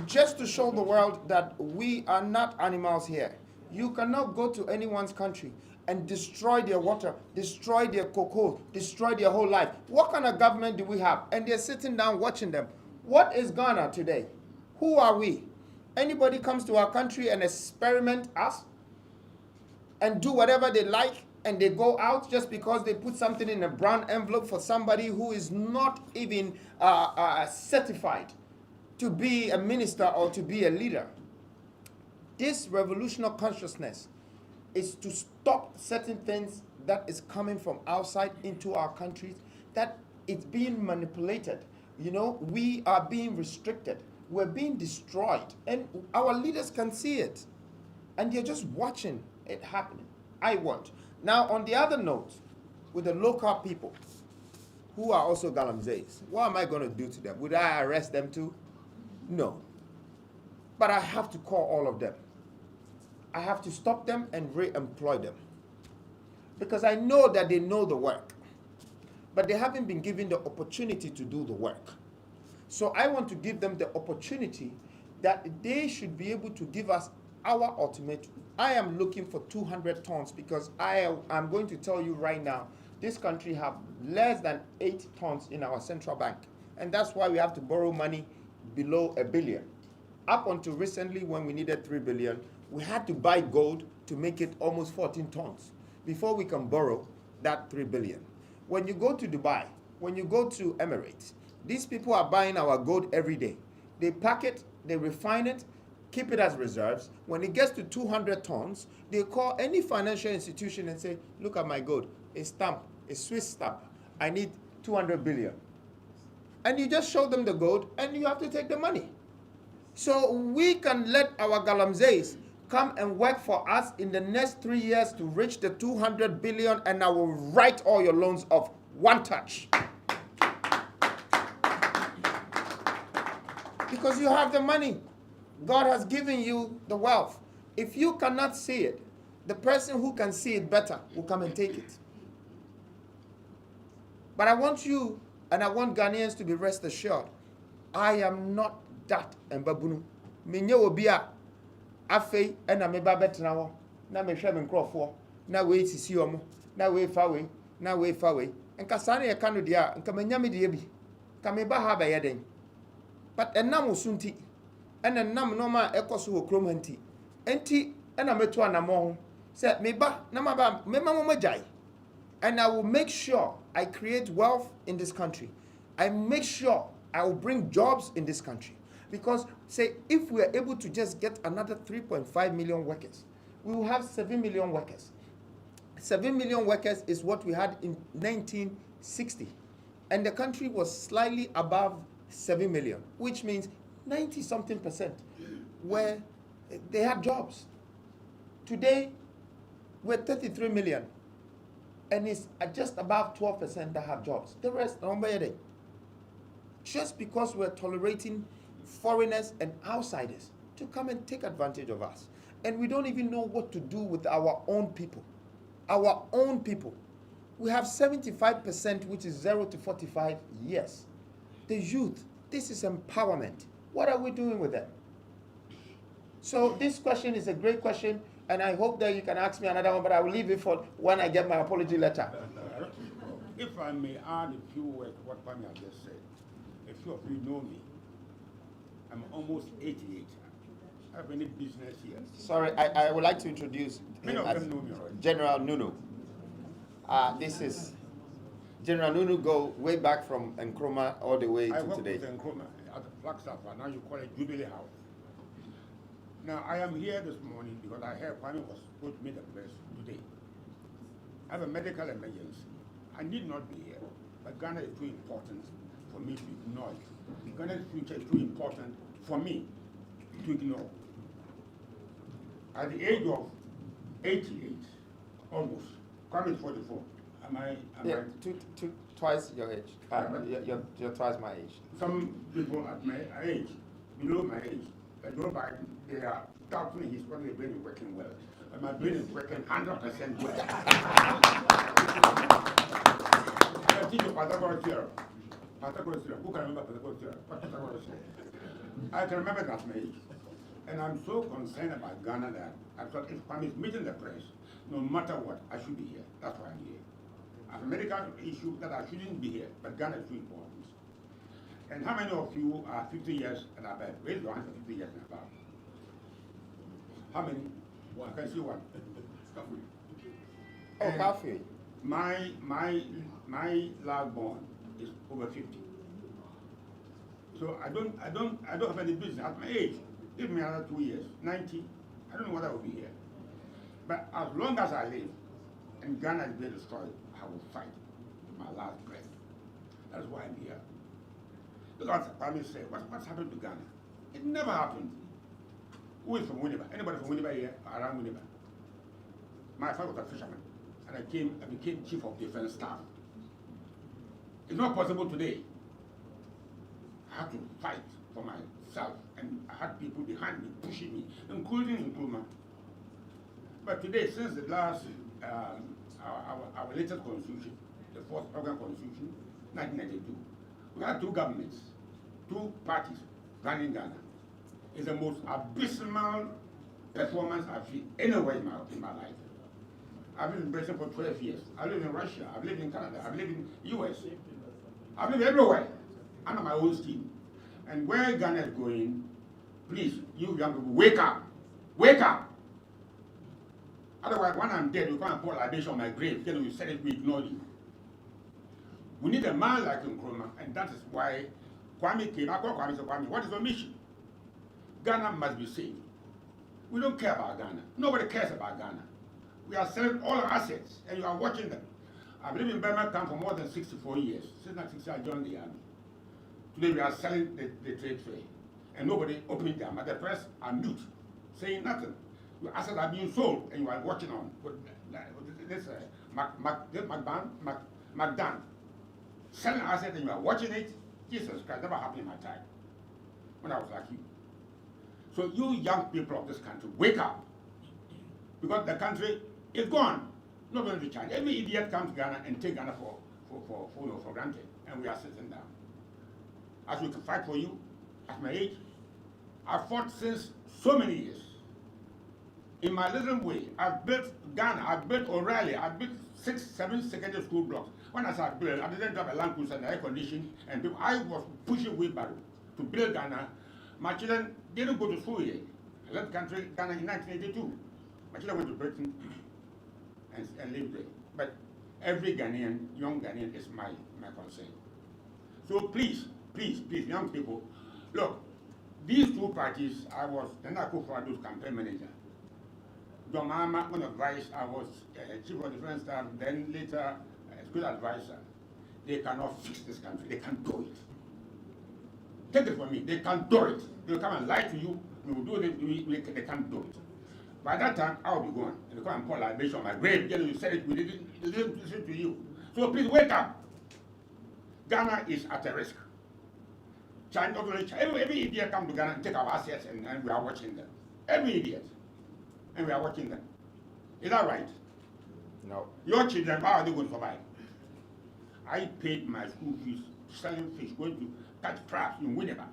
Just to show the world that we are not animals here. You cannot go to anyone's country and destroy their water, destroy their cocoa, destroy their whole life. What kind of government do we have? And they're sitting down watching them. What is Ghana today? Who are we? Anybody comes to our country and experiment us and do whatever they like, and they go out just because they put something in a brown envelope for somebody who is not even certified to be a minister or to be a leader. This revolutionary consciousness is to stop certain things that is coming from outside into our countries, that it's being manipulated. You know, we are being restricted. We're being destroyed. And our leaders can see it. And they're just watching it happening. I want. Now, on the other note, with the local people who are also Galamseys, what am I going to do to them? Would I arrest them too? No. But I have to call all of them. I have to stop them and re-employ them. Because I know that they know the work. But they haven't been given the opportunity to do the work. So I want to give them the opportunity that they should be able to give us our ultimatum. I am looking for 200 tons because I'm going to tell you right now, this country have less than 8 tons in our central bank. And that's why we have to borrow money below $1 billion. Up until recently, when we needed 3 billion, we had to buy gold to make it almost 14 tons before we can borrow that 3 billion. When you go to Dubai, when you go to Emirates, these people are buying our gold every day. They pack it, they refine it, keep it as reserves. When it gets to 200 tons, they call any financial institution and say, look at my gold, a stamp, a Swiss stamp. I need 200 billion. And you just show them the gold and you have to take the money. So we can let our Galamseys come and work for us in the next 3 years to reach the 200 billion, and I will write all your loans off one touch. Because you have the money. God has given you the wealth. If you cannot see it, the person who can see it better will come and take it. But I want you, and I want Ghanaians to be rest assured, I am not that Mbabunu. Minye obia afei ena meba betena wo na mehwe me nkrofo na we sisi omo na we fa we na we fa we nka sa na ye ka no dia nka manya me de bi ka me ba ha ba ye den but enam osunti ena nam no ma ekoso wo krom anti ena metu anamo ho se me ba na ma ba me ma mo majai. And I will make sure I create wealth in this country. I make sure I will bring jobs in this country. Because, say, if we are able to just get another 3.5 million workers, we will have 7 million workers. 7 million workers is what we had in 1960. And the country was slightly above 7 million, which means 90-something% where they had jobs. Today, we're 33 million. And it's just above 12% that have jobs. The rest, just because we're tolerating foreigners and outsiders to come and take advantage of us. And we don't even know what to do with our own people. Our own people. We have 75%, which is 0 to 45 years. The youth, this is empowerment. What are we doing with them? So this question is a great question, and I hope that you can ask me another one, but I will leave it for when I get my apology letter. If I may add a few words to what Kwame has just said. A few of you know me. I'm almost 88. I have any business here. Sorry, I would like to introduce Many him of as them know me already. General Nunu. This is General Nunu, go way back from Nkrumah all the way I to work today. with Nkrumah at the Flagstaff, now you call it Jubilee House. Now, I am here this morning because I heard Kwame was supposed to meet the press today. I have a medical emergency. I need not be here, but Ghana is too important for me to ignore it. Ghana's future is too important for me to ignore. At the age of 88, almost, Kwame is 44. Twice your age. You're twice my age. Some people at my age, below my age, Joe Biden, they are doubting his body brain working well. And my brain is working 100% well. I teach you Pythagoras theorem. Pythagoras theorem. Who can remember Pythagoras theorem? What Pythagoras theorem? I can remember that my age. And I'm so concerned about Ghana that I thought if Kwame is meeting the press, no matter what, I should be here. That's why I'm here. I have a medical issue that I shouldn't be here, but Ghana is too important. And how many of you are 50 years and above? Raise your hand for 50 years and above. How many? One. I can see one. Oh, halfway. My last born is over 50. So I don't have any business at my age. Give me another 2 years, 90. I don't know what I will be here. But as long as I live and Ghana is being destroyed, I will fight to my last breath. That's why I'm here. Look what Kwame said. What's happened to Ghana? It never happened. Who is from Winneba? Anybody from Winneba here? Around Winneba? My father was a fisherman, and I became chief of defense staff. It's not possible today. I had to fight for myself, and I had people behind me pushing me, including Nuamah. But today, since the last our latest constitution, the fourth organ constitution, 1992, we had two governments, two parties running Ghana. It's the most abysmal performance I've seen anywhere in my life. I've been in Britain for 12 years. I've lived in Russia. I've lived in Canada. I've lived in the US. I've lived everywhere under my own steam. And where Ghana is going, please, you young people, wake up. Wake up. Otherwise, when I'm dead, you can't pour libation on my grave. Then you said it, we ignore you. We need a man like Nuamah, and that is why Kwame came. I call Kwame, so Kwame, what is your mission? Ghana must be saved. We don't care about Ghana. Nobody cares about Ghana. We are selling all our assets, and you are watching them. I've lived in Birmingham for more than 64 years. Since 1960, I joined the army. Today, we are selling the trade fair, and nobody opening their mouth. The press are mute, saying nothing. Your assets are being sold, and you are watching on. This McDan selling assets, and you are watching it. Jesus Christ, never happened in my time when I was like you. So you young people of this country, wake up. Because the country is gone. Not going to be China. Every idiot comes to Ghana and take Ghana for granted. And we are sitting down. As we can fight for you, at my age, I've fought since so many years. In my little way, I've built Ghana, I've built O'Reilly, I've built 6, 7 secondary school blocks. When I started building, I didn't have a land cruiser and air conditioning, and people, I was pushing wheelbarrow to build Ghana. My children didn't go to school here. I left the country, Ghana, in 1982. My children went to Britain and lived there. But every Ghanaian, young Ghanaian, is my concern. So please, young people, look, these two parties, I was Bediako's campaign manager. Nuamah, when advised, I was chief of defense staff, then later school advisor. They cannot fix this country. They can't do it. Take it from me. They can't do it. They'll come and lie to you. We will do it. They can't do it. By that time, I will be gone. And they come and pour libation on my grave. You said it. We didn't listen to you. So please wake up. Ghana is at a risk. China, every idiot come to Ghana and take our assets, and we are watching them. Every idiot. And we are watching them. Is that right? No. Your children, how are they going to survive? I paid my school fees selling fish, going to catch crabs in Winneba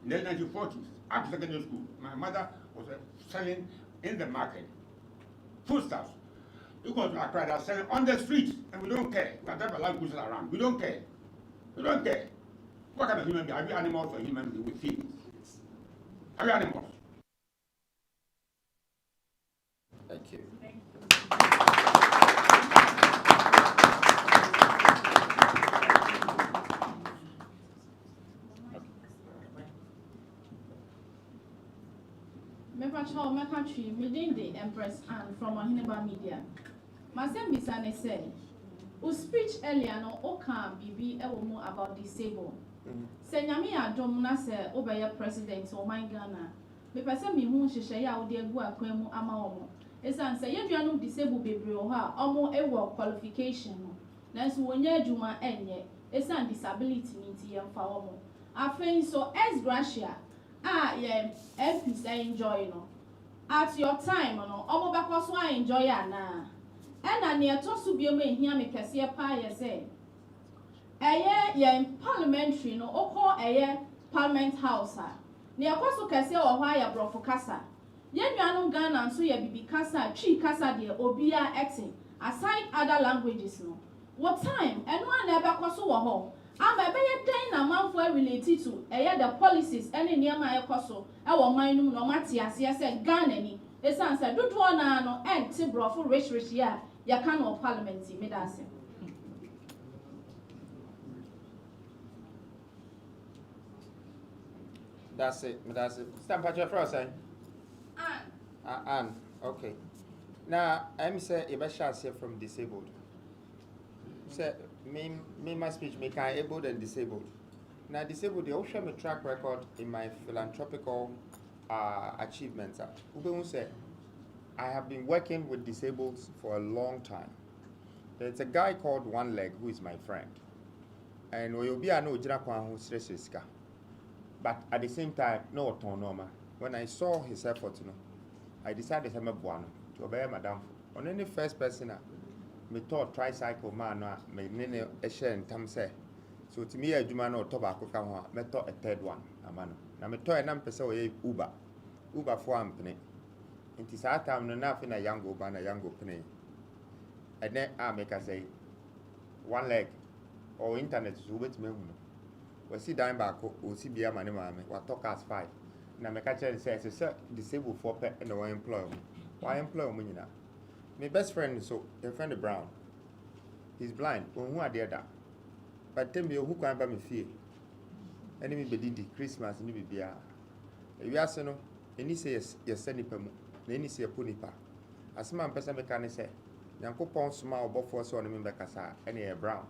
in the 1940s, after secondary school. My mother was selling in the market foodstuffs. You go to Accra, they are selling on the street, and we don't care. We have a land cruisers around. We don't care. We don't care. What kind of human being? Are we animals or human beings with feelings? Are we animals? Thank you. My country, within the Empress and from Ahineba Media. Masem Bisane said, "U speech earlier no oka bibi ewomo about disabled. Say nyami adom na se obeye president o man Ghana. Me pese me hu hihye ya ode egu akwan mu ama omo. Esan say yeduanum disabled bebre o ha omo ewo qualification no. Nanso wonya adwuma enye. Esan disability ni nti yemfa omo. Afen so ex gratia. Yeah, MPs I enjoy no. at your time no omo beko so enjoy ana na ne to so bi ma ehia me kese pa ye say eye parliamentary no okọ parliament house a ne ekoso kese wo hwa ya brofo kasa ye nuanu Ghana nso ye bibi kasa twi kasa de obia eti aside other languages no what time eno na ebeko so wo ho ama ebeye den na manfo related to the policies ene niam ayekoso e wo man num no mate ase se Ghana ni esan se dodo na no enti brofo rich ya ya kan of parliament me da ase. That's it. Stand by your first, eh? Anne. Okay. Now, I'm say if I shall say from disabled. Say me my speech make I able and disabled. Now disabled they also have a track record in my philanthropical achievements. Ube say I have been working with disabled for a long time. There's a guy called One Leg who is my friend. And we will be a no who stresses. But at the same time, no autonomy. When I saw his effort, I decided to obey Madame. On any first person, me thought tricycle man, me nene a share in Tamse. So to me, a Jumano or tobacco come me thought a third one, a man. Now me thought a number so Uber for company. It is our time enough in a young go ban a young go penny. And then I make a say 1 leg or internet is with me. We see down back, we see beer money, what talk as 5. Now, my catcher says, sir, disabled for pet and no employer. Why employ me now? My best friend, so your friend Brown, he's blind. Who are there? But tell me who can buy me fear. Enemy bedidi Christmas ni bibia. You ask no, any say yes, send pemu. Any say ponipa. As man person can say, Yankopon small before so on me bekasa, any Brown.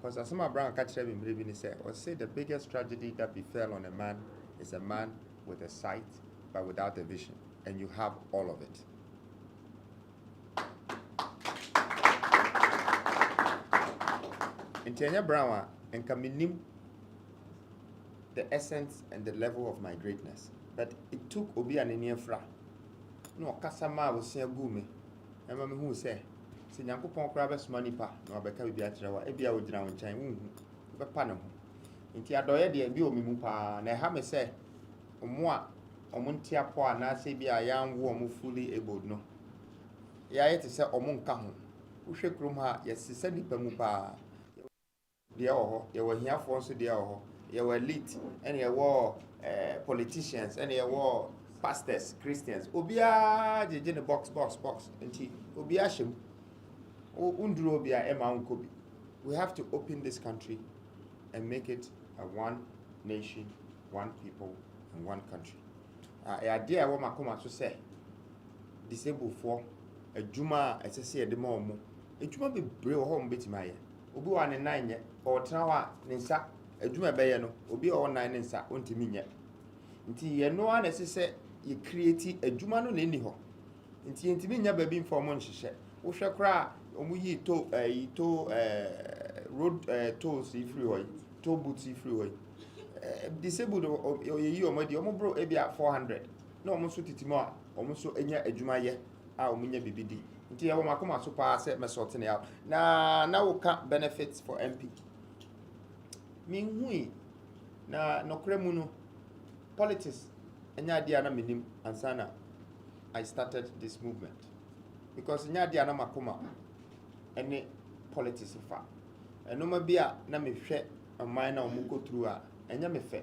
Because as my Brown catch him in say, or say the biggest tragedy that befell on a man is a man with a sight but without a vision, and you have all of it. In Tanya Brown, and Kaminim, the essence and the level of my greatness. But it took Obi and Eniefra. No, Kasama was saying Gume. And Mamma who say, Sinyankopon Crabes money pa, no Becca Biatra, Ebia would drown in China, but Panama. In Tiadoya, the Bio Mimupa, and I have me say, Moi, Omuntia Poa, Nasibia, young woman fully able, no. Yet to say Omun Kahun, who shake room her, yes, Sissani Pemupa. You were here for us, you were elite, and you were politicians, and you were pastors, Christians. Obia, the box, and tea. Obia Shim, Undrobia, Emma Unkobi. We have to open this country and make it a one nation, one people, and one country. Idea what Makoma to say, disabled for a Juma, as I say, the more. A Juma be brave home bit my. Obi 1 and 9 yet, or Trawa, Ninsa, a Juma Bayano, Obi 1 9 and Sa, Untiminia. Until ye no one as say, ye create a Jumano Ninho. Until Intiminia baby for Monshire. We shall cry, we road tolls if freeway, toll boots if freeway. Disabled or you, my dear, bro, Ebia 400. No, almost more, almost so any a Jumaya, our Minia BBD. Until I come out so far, set my sorting out. Now we can't benefits for MP. Mean na no cremuno politics. Enya diana minim ansana. I started this movement because enya diana makoma any politics fa. And no mabia na me hwe amman na omuko through a enya me fe.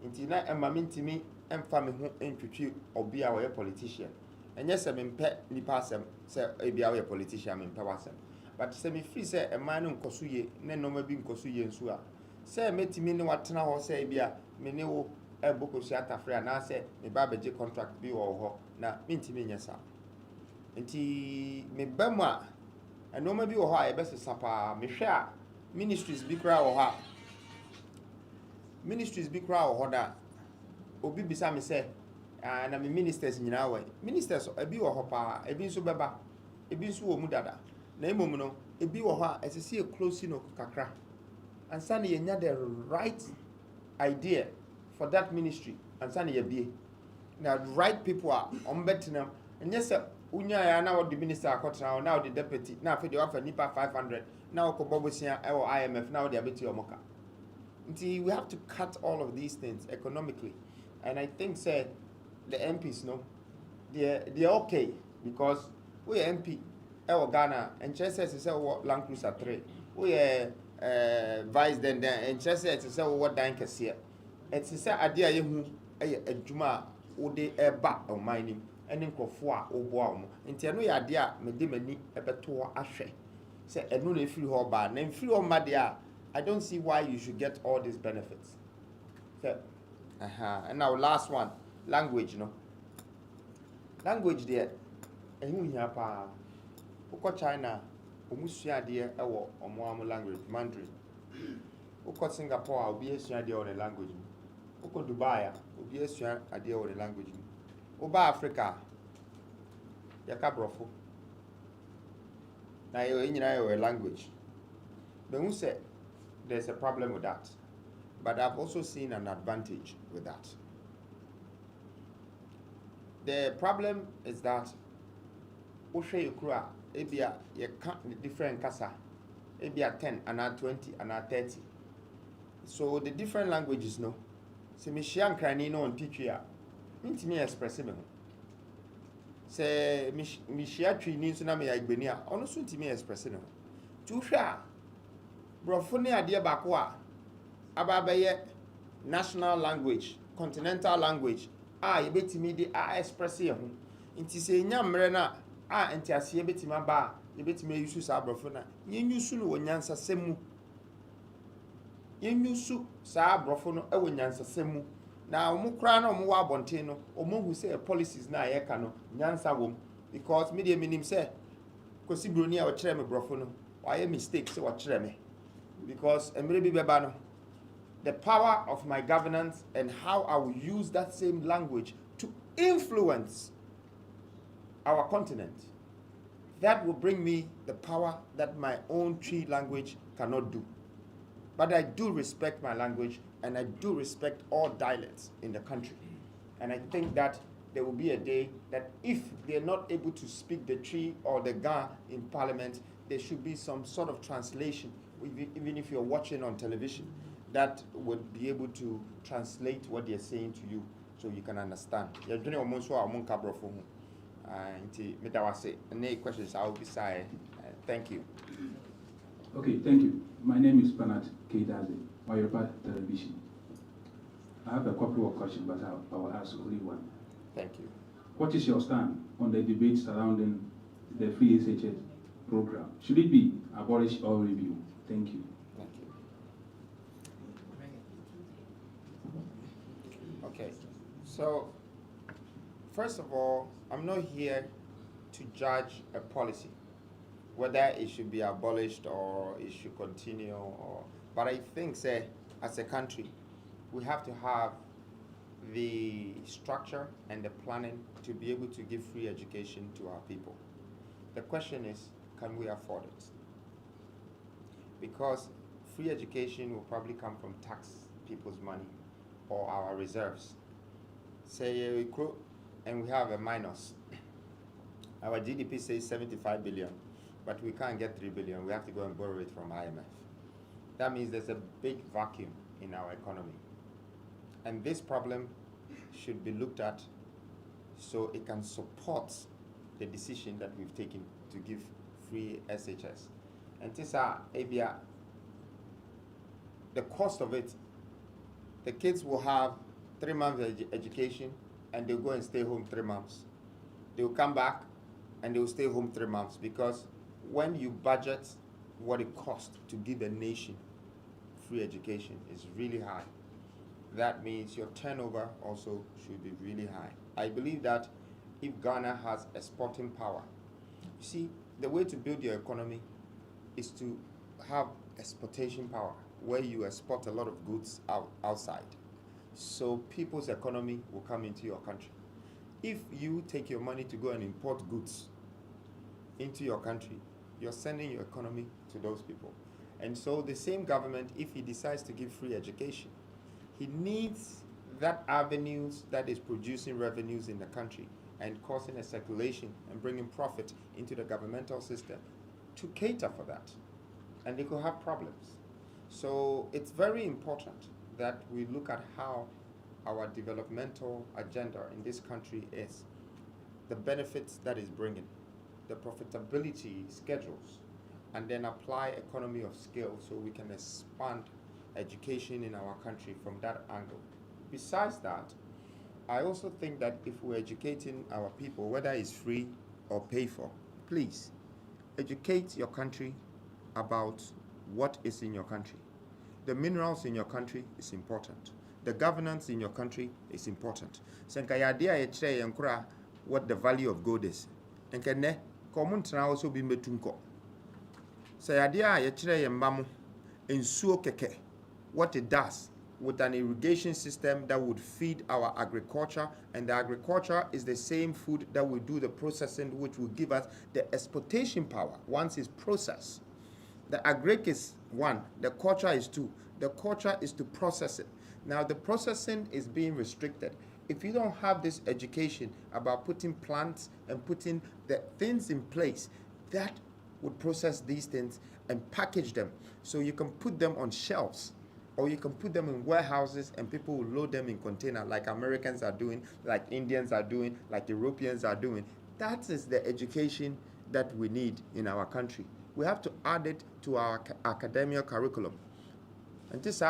Until na emma mintimi emfa me ho entwetwe obi a we politician. And yes, I mean, nipa asem say ebia we politician me mpa wasem. But say me free say a man nkosuye ne no ma bi nkosuye nsu a say metimi ne watena ho say ebia me ne wo ebokosu atafre na say me ba beje contract bi wo ho na mentimi nyesa. Enti me bamu a no ma bi wo ho a ebesesa pa me hwe a ministries bi kra wo ha. Ministries bi kra wo ho da obi bisa me say na me ministers nyina we ministers ebi wo ho pa ebi nso beba ebi nso wo mu dada na emom no ebi wo ho a esese e close no kakra ansa na yenya the right idea for that ministry ansa na ye bie Now, right people are on better and yes, sir. Unya now the minister are now the deputy. Now for the offer NIPA 500. Now Kobobusia or IMF. Now they are betting Omoka. Until we have to cut all of these things economically, and I think say the MPs they're okay because we are MP. Ghana and Chester says Land Cruiser 3. We are vice then and Chester says what dank is here. It's a idea you a Juma or de a bat or mining and in Kofua or Boam. Until no idea, Medimani a betor ashe. Say a no free or bad name free or Madia. I don't see why you should get all these benefits. So, and now last one, language, Language there. And who here pa Uko China, Umusia dear or language, Mandarin. Uko Singapore, I'll be a idea on the language. Uko Dubai, will be a idea on the language. Uba Africa, Yakabrofo. Now you're in a language. But who said there's a problem with that? But I've also seen an advantage with that. The problem is that Oshe Ukra, Ebia, you can't different casa, Ebia 10 and 20 and 30. So the different languages, no. Se Mishian Cranino and Pichia, means me expressive. Se Mishia tree needs Nami Igbenia, honestly to me expressive. Tusha, Brofone Adia Bakwa, Ababaye, national language, continental language, you bet me the expressive. Inti se nyamrena enti asiye betima ba ye betime yusu sa abrofo na yenyusu no wonyansa semu yenyusu sa abrofo no e wonyansa semu na omukra na omwo abonten no omohu say policies na ayeka no nyansa wom because me de minim say kosi broni a o kire me brofo no why mistake say o kire me because emre bi beba no the power of my governance and how I will use that same language to influence our continent. That will bring me the power that my own tree language cannot do. But I do respect my language and I do respect all dialects in the country. And I think that there will be a day that if they're not able to speak the tree or the Ga in parliament, there should be some sort of translation, even if you're watching on television, that would be able to translate what they're saying to you so you can understand. Any questions I will be sorry. Thank you. Okay, thank you. My name is Panat Keidaze, Wayoruba Television. I have a couple of questions, but I will ask only one. Thank you. What is your stand on the debate surrounding the free SHS program? Should it be abolished or reviewed? Thank you. Thank you. Okay, so first of all, I'm not here to judge a policy, whether it should be abolished or it should continue. But I think, say, as a country, we have to have the structure and the planning to be able to give free education to our people. The question is, can we afford it? Because free education will probably come from tax people's money or our reserves. Say and we have a minus. Our GDP says 75 billion, but we can't get 3 billion. We have to go and borrow it from IMF. That means there's a big vacuum in our economy. And this problem should be looked at so it can support the decision that we've taken to give free SHS. And this ABIA, the cost of it, the kids will have 3 months education and they'll go and stay home 3 months. They'll come back and they'll stay home 3 months, because when you budget what it costs to give a nation free education is really high. That means your turnover also should be really high. I believe that if Ghana has exporting power, you see, the way to build your economy is to have exportation power, where you export a lot of goods outside. So people's economy will come into your country. If you take your money to go and import goods into your country, you're sending your economy to those people. And so the same government, if he decides to give free education, he needs that avenues that is producing revenues in the country and causing a circulation and bringing profit into the governmental system to cater for that. And they could have problems. So it's very important that we look at how our developmental agenda in this country is, the benefits that is bringing, the profitability schedules, and then apply economy of scale so we can expand education in our country from that angle. Besides that, I also think that if we're educating our people, whether it's free or pay for, please educate your country about what is in your country. The minerals in your country is important. The governance in your country is important. What the value of gold is. And can ne common also be metunko. Say idea in suo keke, what it does with an irrigation system that would feed our agriculture, and the agriculture is the same food that will do the processing, which will give us the exportation power once it's processed. The agric is one, the culture is two. The culture is to process it. Now the processing is being restricted. If you don't have this education about putting plants and putting the things in place that would process these things and package them so you can put them on shelves, or you can put them in warehouses and people will load them in containers like Americans are doing, like Indians are doing, like Europeans are doing. That is the education that we need in our country. We have to add it to our academic curriculum. And this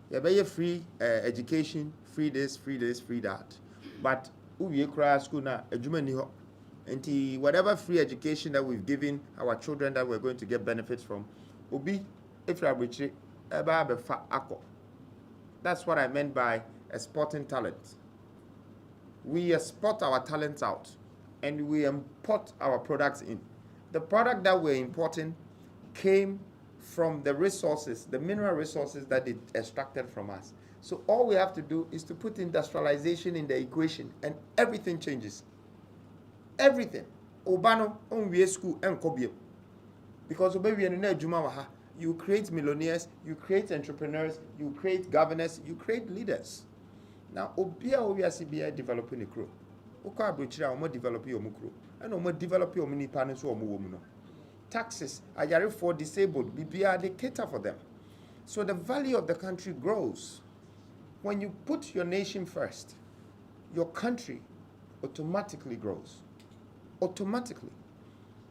you have free education, free this, free that. But we cry school now, and whatever free education that we've given our children that we're going to get benefits from, will be if you are that's what I meant by exporting talent. We export our talents out and we import our products in. The product that we're importing came from the resources, the mineral resources that it extracted from us. So all we have to do is to put industrialization in the equation and everything changes. Everything. Obano on school and kobie. Because you create millionaires, you create entrepreneurs, you create governors, you create leaders. Now obia developing a crew. Oka abrichira omo develop your crew. And omo develop your mini panels or omo. Taxes are for disabled, BBR, they cater for them. So the value of the country grows. When you put your nation first, your country automatically grows. Automatically.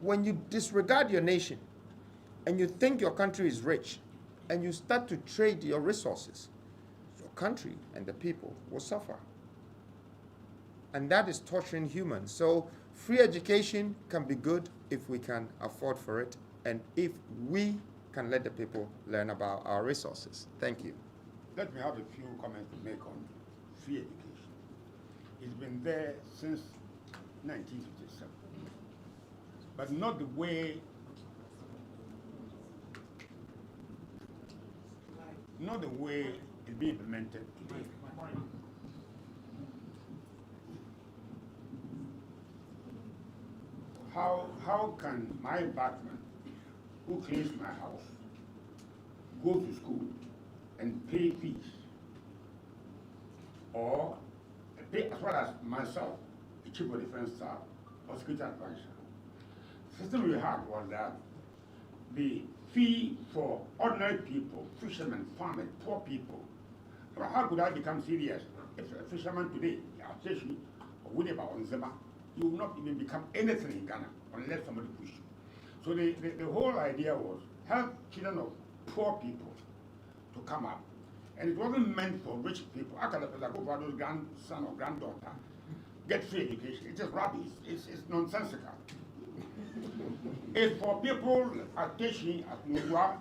When you disregard your nation and you think your country is rich and you start to trade your resources, your country and the people will suffer. And that is torturing humans. So free education can be good if we can afford for it and if we can let the people learn about our resources. Thank you. Let me have a few comments to make on free education. It's been there since 1957, but not the way it's being implemented today. How can my batman who cleans my house go to school and pay fees, or pay as well as myself, the chief of defense staff, or security advisor? The system we had was that the fee for ordinary people, fishermen, farmers, poor people, how could I become serious if a fisherman today, especially or Zema, you will not even become anything in Ghana unless somebody push you. So the whole idea was help children of poor people to come up. And it wasn't meant for rich people. How can a father's grandson or granddaughter get free education? It's just rubbish. It's nonsensical. It's for people at Teshi, at Nuamah,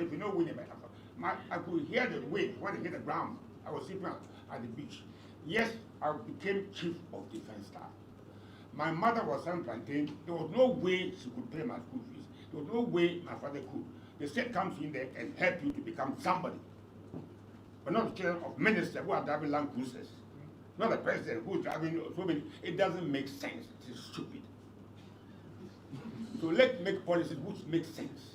if you know Winnie, I could hear the wind when it hit the ground. I was sitting at the beach. Yes, I became chief of defense staff. My mother was selling plantain. There was no way she could pay my school fees. There was no way my father could. The state comes in there and help you to become somebody. But not the children of ministers who are driving land cruisers. Not the president who is driving so many. It doesn't make sense. It is stupid. So let's make policies which make sense.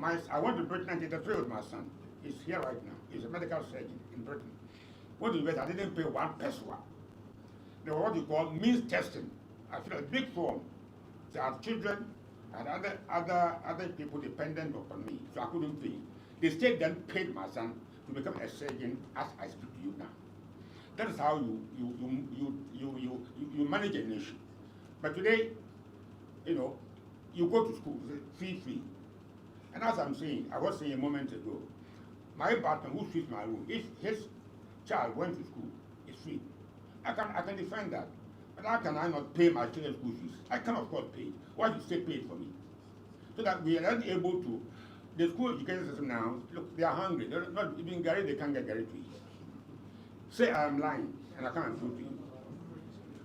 I went to Britain in 1983 with my son. He's here right now. He's a medical surgeon in Britain. went to university, I didn't pay 1 peso. They were what you call means testing. I filled a big form. So I had children and other people dependent upon me, so I couldn't pay. The state then paid my son to become a surgeon as I speak to you now. That is how you manage a nation. But today, you know, you go to school, free. And as I'm saying, I was saying a moment ago, my partner who sweeps my room, if his child went to school, it's free. I can defend that. But how can I not pay my children's school fees? I can of course pay it. Why should state pay it for me? So that we are not able to, the school education system now, look, they are hungry. They're not even Gary, they can't get Gary to eat. Say I am lying and I can't prove to you.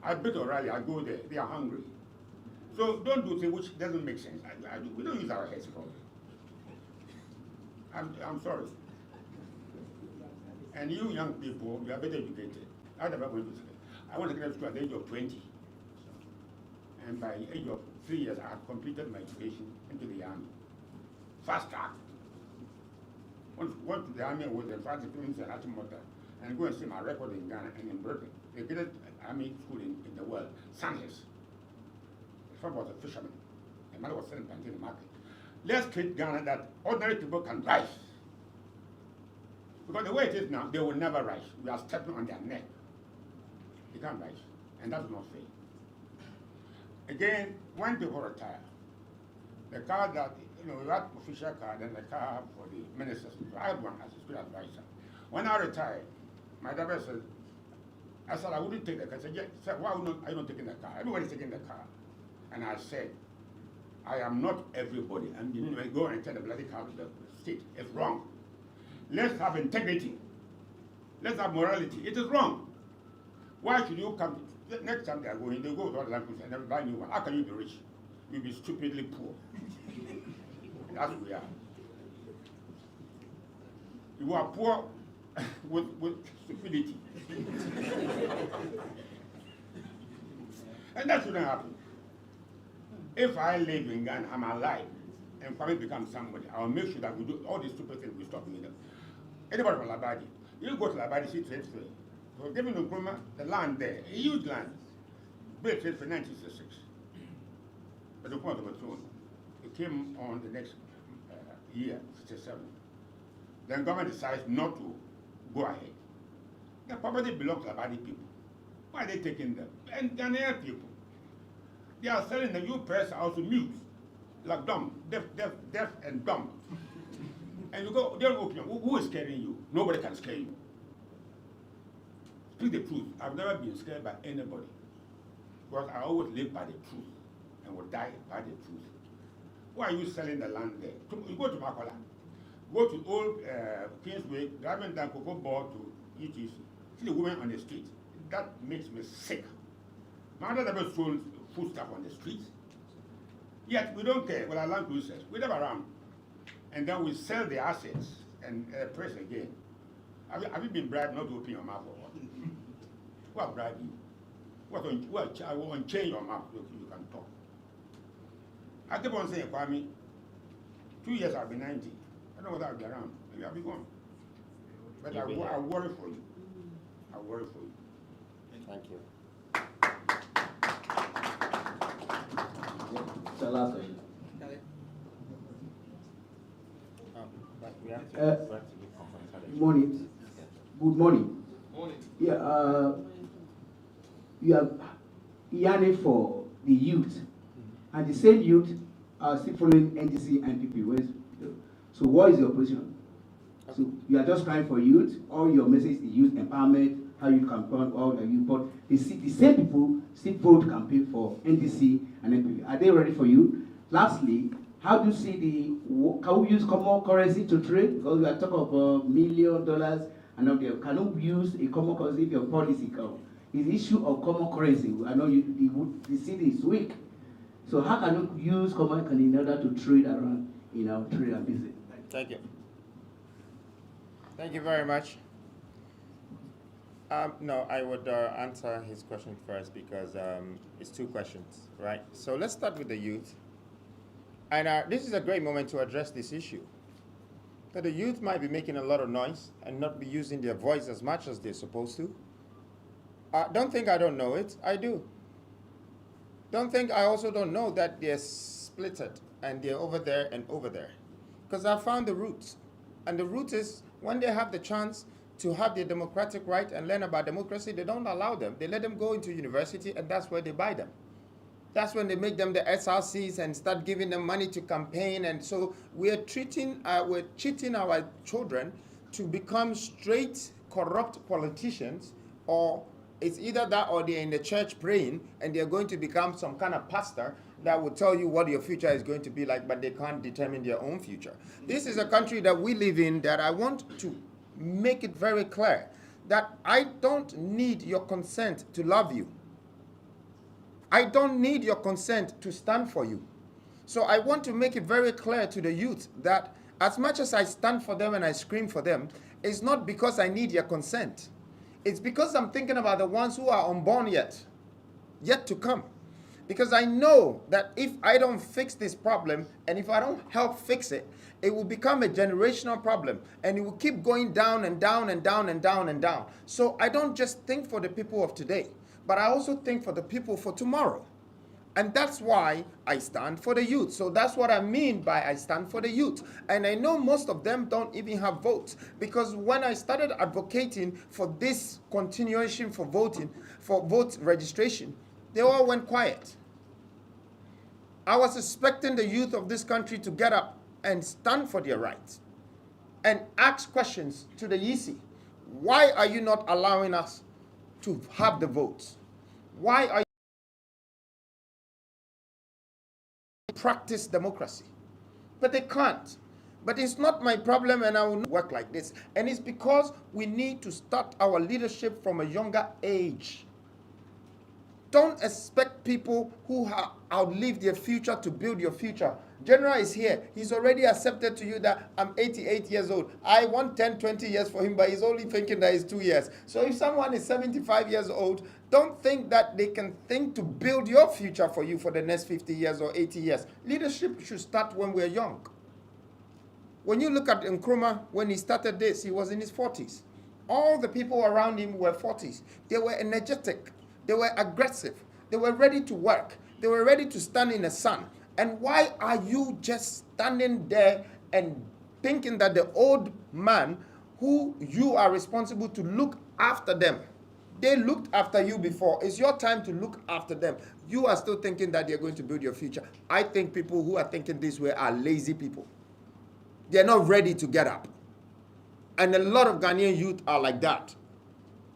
I bet O'Reilly, I go there, they are hungry. So don't do things which doesn't make sense. We don't use our heads for it. I'm sorry. And you young people, you are better educated. I never went to school. I went to grad school at the age of 20. And by the age of 3 years, I had completed my education into the army. Fast track. Went to the army with the fast experience and motor, and go and see my record in Ghana and in Britain. The greatest army school in the world, Sandhurst. The father was a fisherman. The mother was selling plantain in the market. Let's treat Ghana that ordinary people can rise. Because the way it is now, they will never rise. We are stepping on their neck. They can't rise. And that's not fair. Again, when people retire, the car that, you know, you have official car, then the car for the ministers. I had one as a school advisor. When I retired, my driver said, I said, I wouldn't take the car. I said, yeah. He said, why are you not taking the car? Everybody's taking the car. And I said, I am not everybody. And you know, go and tell the bloody car to the state. It's wrong. Let's have integrity. Let's have morality. It is wrong. Why should you come? Next time they are going, they go to other languages and buy new one. How can you be rich? You'll be stupidly poor. That's what we are. You are poor with stupidity. And that shouldn't happen. If I live in Ghana, I'm alive, and Kwame becomes somebody, I'll make sure that we do all these stupid things we stop doing them. Anybody from Labadi, you go to Labadi, see trade fair. So giving Nuamah the land there, a huge land, built trade for 1966. But the point of the throne, it came on the next year, 67. Then government decides not to go ahead. The property belongs to Labadi people. Why are they taking them? And Ghanaian people. They are selling the new press also mute, like dumb, deaf and dumb. And you go, they're open. Who is scaring you? Nobody can scare you. Speak the truth. I've never been scared by anybody. Because I always live by the truth and will die by the truth. Why are you selling the land there? You go to Makola, go to old Kingsway, driving down Cocoa Board to ETC, see the women on the street. That makes me sick. My mother never sold food stuff on the streets. Yet we don't care. Well, our land cruisers, we never around. And then we sell the assets and press again. Have you been bribed not to open your mouth or what? Who have bribed you? I will unchain your mouth so you can talk. I keep on saying, Kwame, 2 years I'll be 90. I don't know whether I'll be around. Maybe I'll be gone. But I worry for you. I worry for you. Thank you. So last question. Morning. Good morning. Morning. Yeah, you are yearning for the youth, and the same youth are still following NDC and NPP. So what is your position? So you are just crying for youth, or your message is youth empowerment, how you campaign, all that you, but the same people still vote campaign for NDC and NPP. Are they ready for you? Lastly, how do you see can we use common currency to trade? Because we are talking about $1 million and all that. Can we use a common currency if your policy comes? The issue of common currency, I know the city is weak. So how can you use common currency in order to trade around, trade and business? Thank you. Thank you very much. No, I would answer his question first because it's 2 questions, right? So let's start with the youth. And this is a great moment to address this issue. that the youth might be making a lot of noise and not be using their voice as much as they're supposed to. Don't think I don't know it. I do. Don't think I also don't know that they're splitted and they're over there and over there. Because I found the roots. And the root is when they have the chance to have their democratic right and learn about democracy, they don't allow them. They let them go into university, and that's where they buy them. That's when they make them the SRCs and start giving them money to campaign. And so we're cheating our children to become straight, corrupt politicians, or it's either that or they're in the church praying and they're going to become some kind of pastor that will tell you what your future is going to be like, but they can't determine their own future. This is a country that we live in that I want to make it very clear that I don't need your consent to love you. I don't need your consent to stand for you. So I want to make it very clear to the youth that as much as I stand for them and I scream for them, it's not because I need your consent. It's because I'm thinking about the ones who are unborn yet to come. Because I know that if I don't fix this problem and if I don't help fix it, it will become a generational problem and it will keep going down and down and down and down and down. So I don't just think for the people of today, but I also think for the people for tomorrow. And that's why I stand for the youth. So that's what I mean by I stand for the youth. And I know most of them don't even have votes, because when I started advocating for this continuation for voting, for vote registration, they all went quiet. I was expecting the youth of this country to get up and stand for their rights and ask questions to the EC. Why are you not allowing us to have the votes? Why are you practice democracy? But they can't. But it's not my problem, and I will not work like this. And it's because we need to start our leadership from a younger age. Don't expect people who have outlived their future to build your future. General is here. He's already accepted to you that I'm 88 years old. I want 10, 20 years for him, but he's only thinking that it's 2 years. So if someone is 75 years old, don't think that they can think to build your future for you for the next 50 years or 80 years. Leadership should start when we're young. When you look at Nkrumah, when he started this, he was in his 40s. All the people around him were 40s. They were energetic. They were aggressive. They were ready to work. They were ready to stand in the sun. And why are you just standing there and thinking that the old man who you are responsible to look after them, they looked after you before. It's your time to look after them. You are still thinking that they're going to build your future. I think people who are thinking this way are lazy people. They're not ready to get up. And a lot of Ghanaian youth are like that.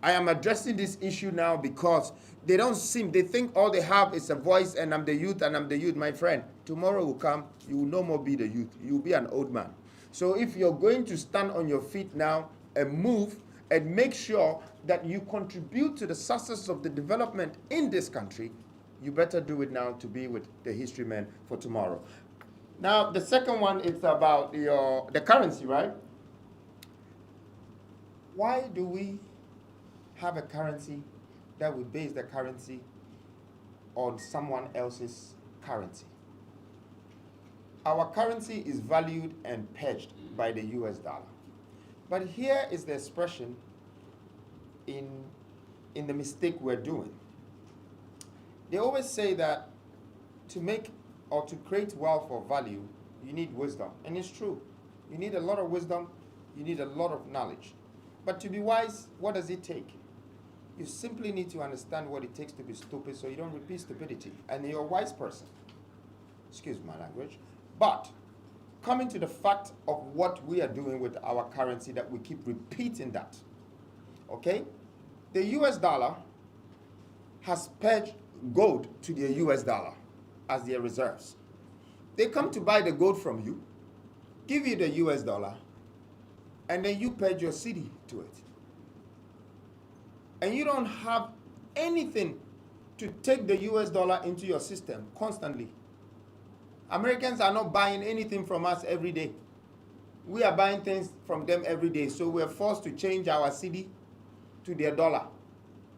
I am addressing this issue now because they think all they have is a voice, and I'm the youth, and I'm the youth. My friend, tomorrow will come, you will no more be the youth. You will be an old man. So if you're going to stand on your feet now and move and make sure that you contribute to the success of the development in this country, you better do it now to be with the history men for tomorrow. Now, the second one is about the currency, right? Why do we have a currency that would base the currency on someone else's currency? Our currency is valued and pegged by the US dollar. But here is the expression in the mistake we're doing. They always say that to make or to create wealth or value, you need wisdom. And it's true. You need a lot of wisdom. You need a lot of knowledge. But to be wise, what does it take? You simply need to understand what it takes to be stupid so you don't repeat stupidity. And you're a wise person. Excuse my language. But coming to the fact of what we are doing with our currency, that we keep repeating that. Okay? The US dollar has pegged gold to the US dollar as their reserves. They come to buy the gold from you, give you the US dollar, and then you pledge your city to it. And you don't have anything to take the US dollar into your system constantly. Americans are not buying anything from us every day. We are buying things from them every day. So we're forced to change our city to their dollar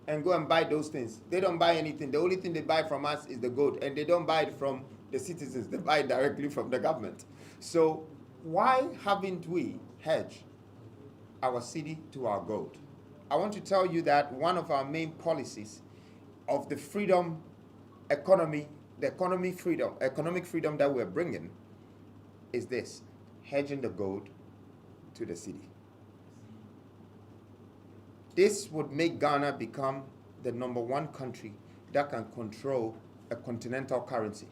and go and buy those things. They don't buy anything. The only thing they buy from us is the gold. And they don't buy it from the citizens. They buy it directly from the government. So why haven't we hedged our city to our gold? I want to tell you that one of our main policies of the freedom economy, the economic freedom that we're bringing is this: hedging the gold to the city. This would make Ghana become the #1 country that can control a continental currency.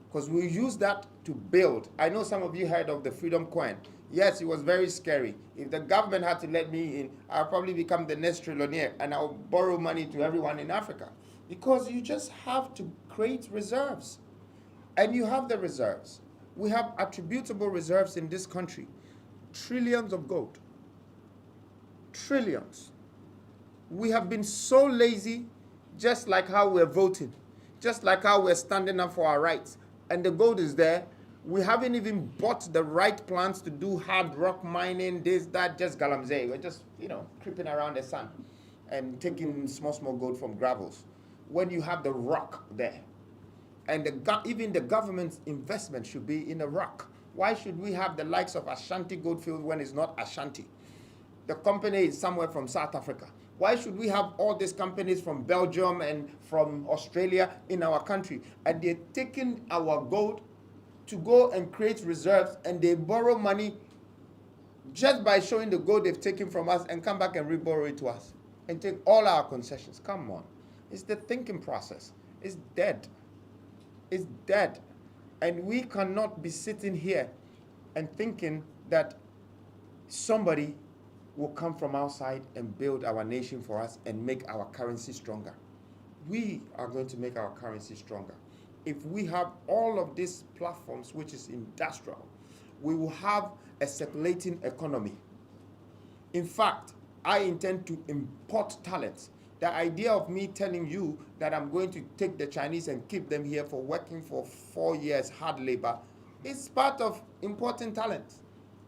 Because we use that to build. I know some of you heard of the Freedom Coin. Yes, it was very scary. If the government had to let me in, I'll probably become the next trillionaire and I'll borrow money to everyone in Africa. Because you just have to create reserves. And you have the reserves. We have attributable reserves in this country. Trillions of gold. Trillions. We have been so lazy, just like how we're voting, just like how we're standing up for our rights. And the gold is there. We haven't even bought the right plants to do hard rock mining, this, that, just galamsey. We're just, creeping around the sun and taking small gold from gravels. When you have the rock there. And even the government's investment should be in the rock. Why should we have the likes of Ashanti Goldfield when it's not Ashanti? The company is somewhere from South Africa. Why should we have all these companies from Belgium and from Australia in our country? And they're taking our gold to go and create reserves, and they borrow money just by showing the gold they've taken from us and come back and re-borrow it to us and take all our concessions. Come on. It's the thinking process. It's dead. It's dead. And we cannot be sitting here and thinking that somebody will come from outside and build our nation for us and make our currency stronger. We are going to make our currency stronger. If we have all of these platforms, which is industrial, we will have a circulating economy. In fact, I intend to import talents. The idea of me telling you that I'm going to take the Chinese and keep them here for working for 4 years hard labor is part of importing talents.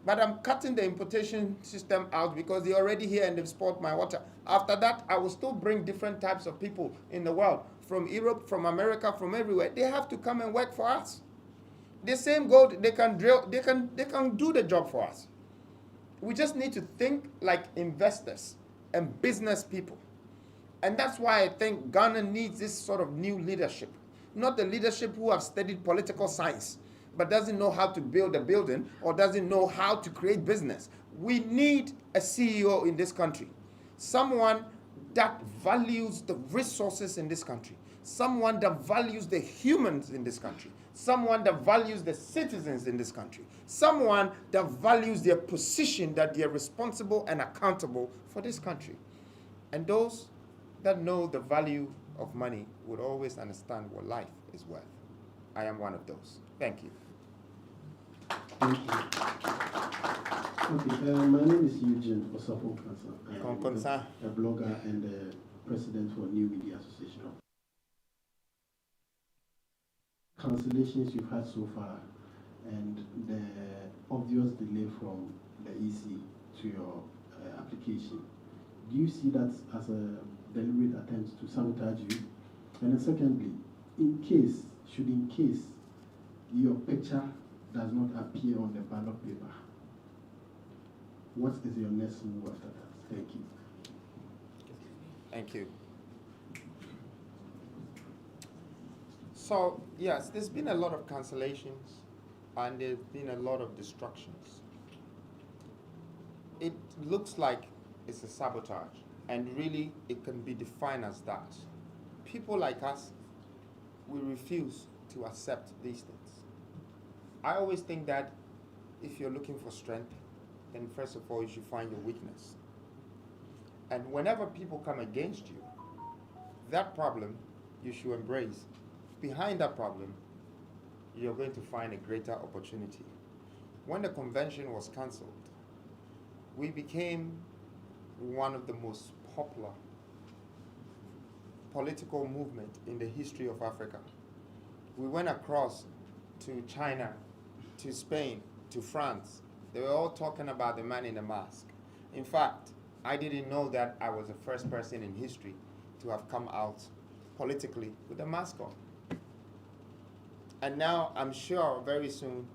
But I'm cutting the importation system out because they're already here and they've spoiled my water. After that, I will still bring different types of people in the world, from Europe, from America, from everywhere. They have to come and work for us. The same gold, they can drill, they can do the job for us. We just need to think like investors and business people. And that's why I think Ghana needs this sort of new leadership. Not the leadership who have studied political science, but doesn't know how to build a building or doesn't know how to create business. We need a CEO in this country. Someone that values the resources in this country. Someone that values the humans in this country. Someone that values the citizens in this country. Someone that values their position, that they are responsible and accountable for this country. And those that know the value of money would always understand what life is worth. I am one of those. Thank you. Thank you. Okay, my name is Eugene Osafo Kansa. I'm a blogger and the president for New Media Association. Cancellations you've had so far and the obvious delay from the EC to your application, do you see that as a deliberate attempt to sabotage you? And then secondly, in case your picture does not appear on the ballot paper, what is your next move after that? Thank you. Thank you. So, yes, there's been a lot of cancellations and there's been a lot of destructions. It looks like it's a sabotage, and really it can be defined as that. People like us, we refuse to accept these things. I always think that if you're looking for strength, then first of all, you should find your weakness. And whenever people come against you, that problem you should embrace. Behind that problem, you're going to find a greater opportunity. When the convention was cancelled, we became one of the most popular political movement in the history of Africa. We went across to China, to Spain, to France. They were all talking about the man in the mask. In fact, I didn't know that I was the first person in history to have come out politically with a mask on. And now I'm sure very soon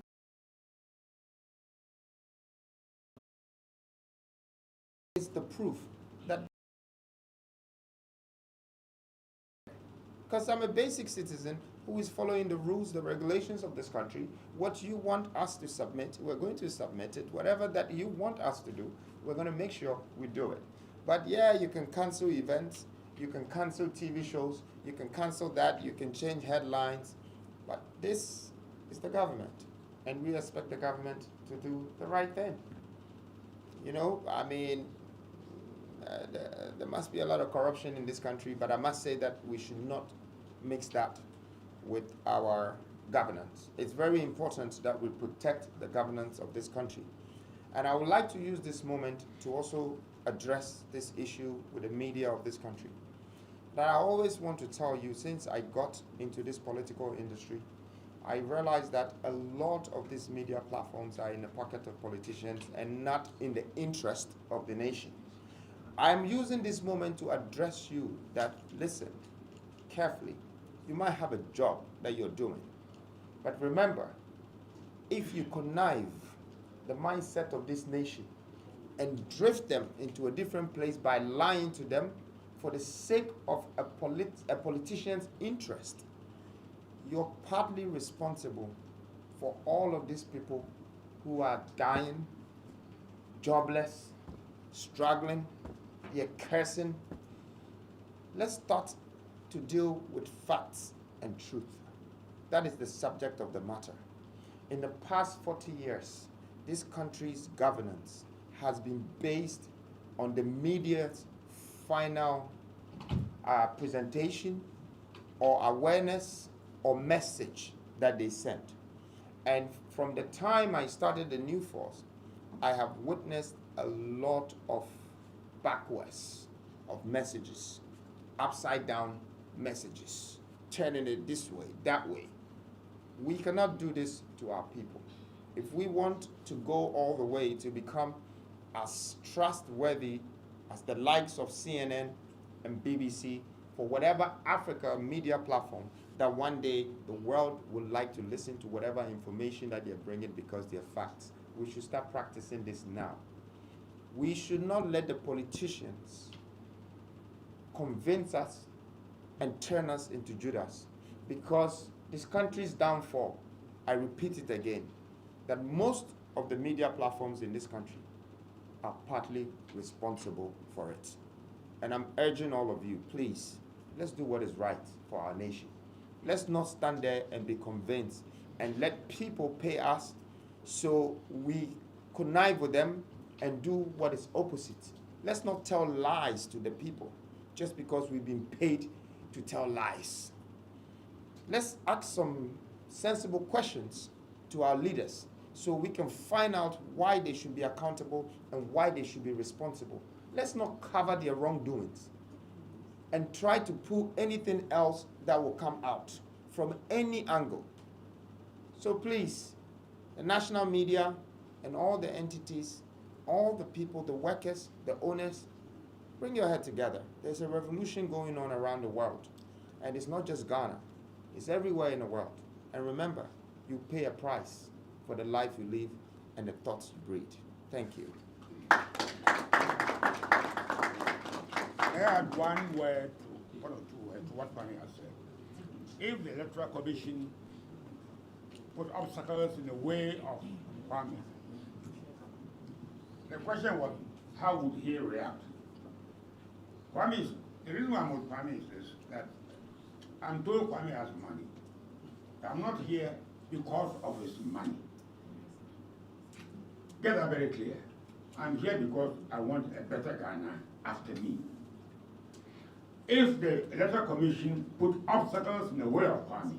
the proof that, because I'm a basic citizen who is following the rules, the regulations of this country. What you want us to submit, we're going to submit it. Whatever that you want us to do, we're going to make sure we do it. But yeah, you can cancel events, you can cancel TV shows, you can cancel that, you can change headlines. But this is the government, and we expect the government to do the right thing. You know, I mean, there must be a lot of corruption in this country, but I must say that we should not mix that with our governance. It's very important that we protect the governance of this country. And I would like to use this moment to also address this issue with the media of this country. That I always want to tell you, since I got into this political industry, I realized that a lot of these media platforms are in the pocket of politicians and not in the interest of the nation. I'm using this moment to address you that, listen carefully. You might have a job that you're doing, but remember, if you connive the mindset of this nation and drift them into a different place by lying to them for the sake of a politician's interest, you're partly responsible for all of these people who are dying, jobless, struggling, they're cursing. Let's start to deal with facts and truth. That is the subject of the matter. In the past 40 years, this country's governance has been based on the media's final presentation or awareness or message that they sent. And from the time I started the new force, I have witnessed a lot of backwards of messages, upside down messages, turning it this way, that way. We cannot do this to our people. If we want to go all the way to become as trustworthy as the likes of CNN and BBC for whatever Africa media platform, that one day the world would like to listen to whatever information that they're bringing because they're facts. We should start practicing this now. We should not let the politicians convince us and turn us into Judas, because this country's downfall, I repeat it again, that most of the media platforms in this country are partly responsible for it. And I'm urging all of you, please, let's do what is right for our nation. Let's not stand there and be convinced and let people pay us so we connive with them and do what is opposite. Let's not tell lies to the people just because we've been paid to tell lies. Let's ask some sensible questions to our leaders so we can find out why they should be accountable and why they should be responsible. Let's not cover their wrongdoings and try to pull anything else that will come out from any angle. So please, the national media and all the entities, all the people, the workers, the owners, bring your head together. There's a revolution going on around the world. And it's not just Ghana. It's everywhere in the world. And remember, you pay a price for the life you live and the thoughts you breed. Thank you. I add one word, one or two words to what Kwame has said. If the Electoral Commission put obstacles in the way of Kwame, the question was, how would he react? Kwame, the reason why I'm with Kwame is this, that I'm told Kwame has money. I'm not here because of his money. Get that very clear. I'm here because I want a better Ghana after me. If the Electoral Commission put obstacles in the way of Kwame,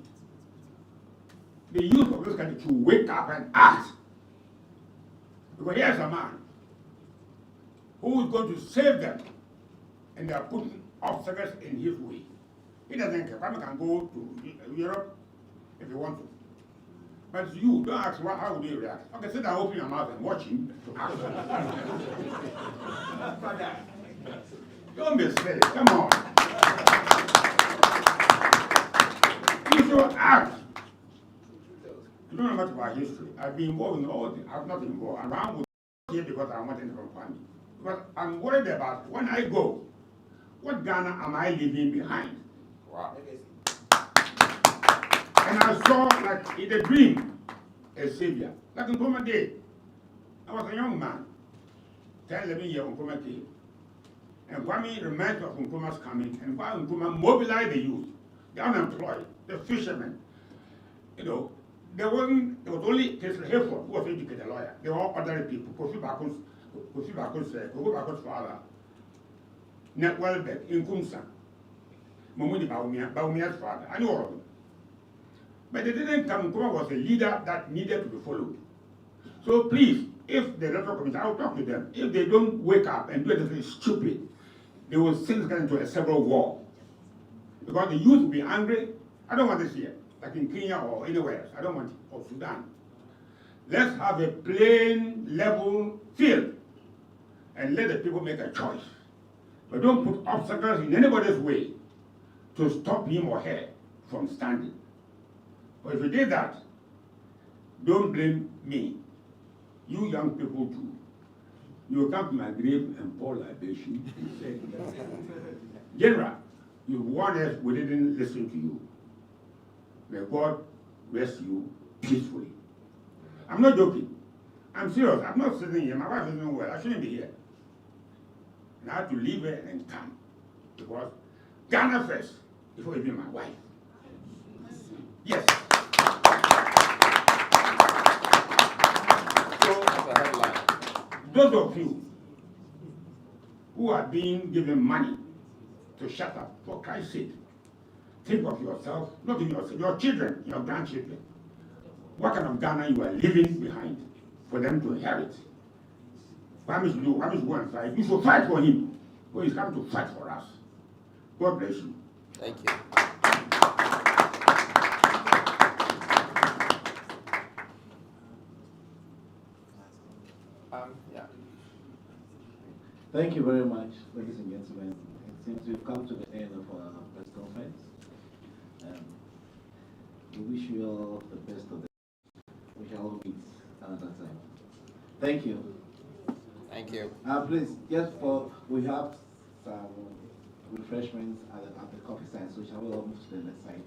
the youth of this country should wake up and act. Because here's a man who is going to save them, and they are putting obstacles in his way. He doesn't care. Kwame can go to Europe if he wants to. But you, don't ask how would he react. Okay, sit down, open your mouth and watch him to act. Don't be silly, come on. You should act. You don't know much about history. I've been involved in all the, I'm not involved. I'm around with here because I wanted to from Kwame. But I'm worried about when I go, what Ghana am I leaving behind? Wow. And I saw, like in a dream, a savior. Like Nkrumah did. I was a young man, 10, 11 years Nkrumah came. And Kwame reminds me of Nkrumah's coming, and while Nkrumah mobilized the youth, the unemployed, the fishermen, you know, there was only Tesla Hayford who was an educated lawyer. They were all ordinary people. Kofi Bako's father, Net Welbeck, Nkumsa, Mamuni Baumia's father. I knew all of them. But they didn't come. Nkrumah was a leader that needed to be followed. So please, if the electoral commission, I'll talk to them. If they don't wake up and do anything stupid, they will send us into a civil war. Because the youth will be angry. I don't want this here, like in Kenya or anywhere else. I don't want it, or Sudan. Let's have a plain, level field and let the people make a choice. But don't put obstacles in anybody's way to stop him or her from standing. But if you did that, don't blame me. You young people too. You will come to my grave and pour libation and say, General, you warned us, we didn't listen to you. May God rest you peacefully. I'm not joking. I'm serious. I'm not sitting here. My wife isn't well. I shouldn't be here. And I have to leave her and come. Because Ghana first, before even my wife. Yes. Those of you who are being given money to shut up, for Christ's sake, think of yourself, not even yourself, your children, your grandchildren. What kind of Ghana you are leaving behind for them to inherit? Kwame should go and fight. You should fight for him, because he's come to fight for us. God bless you. Thank you. Yeah. Thank you very much, ladies and gentlemen. It seems we've come to the end of our press conference. We wish you all the best of the day. We shall meet another time. Thank you. Thank you. Please, we have some refreshments at the coffee stand, so shall we all move to the next side?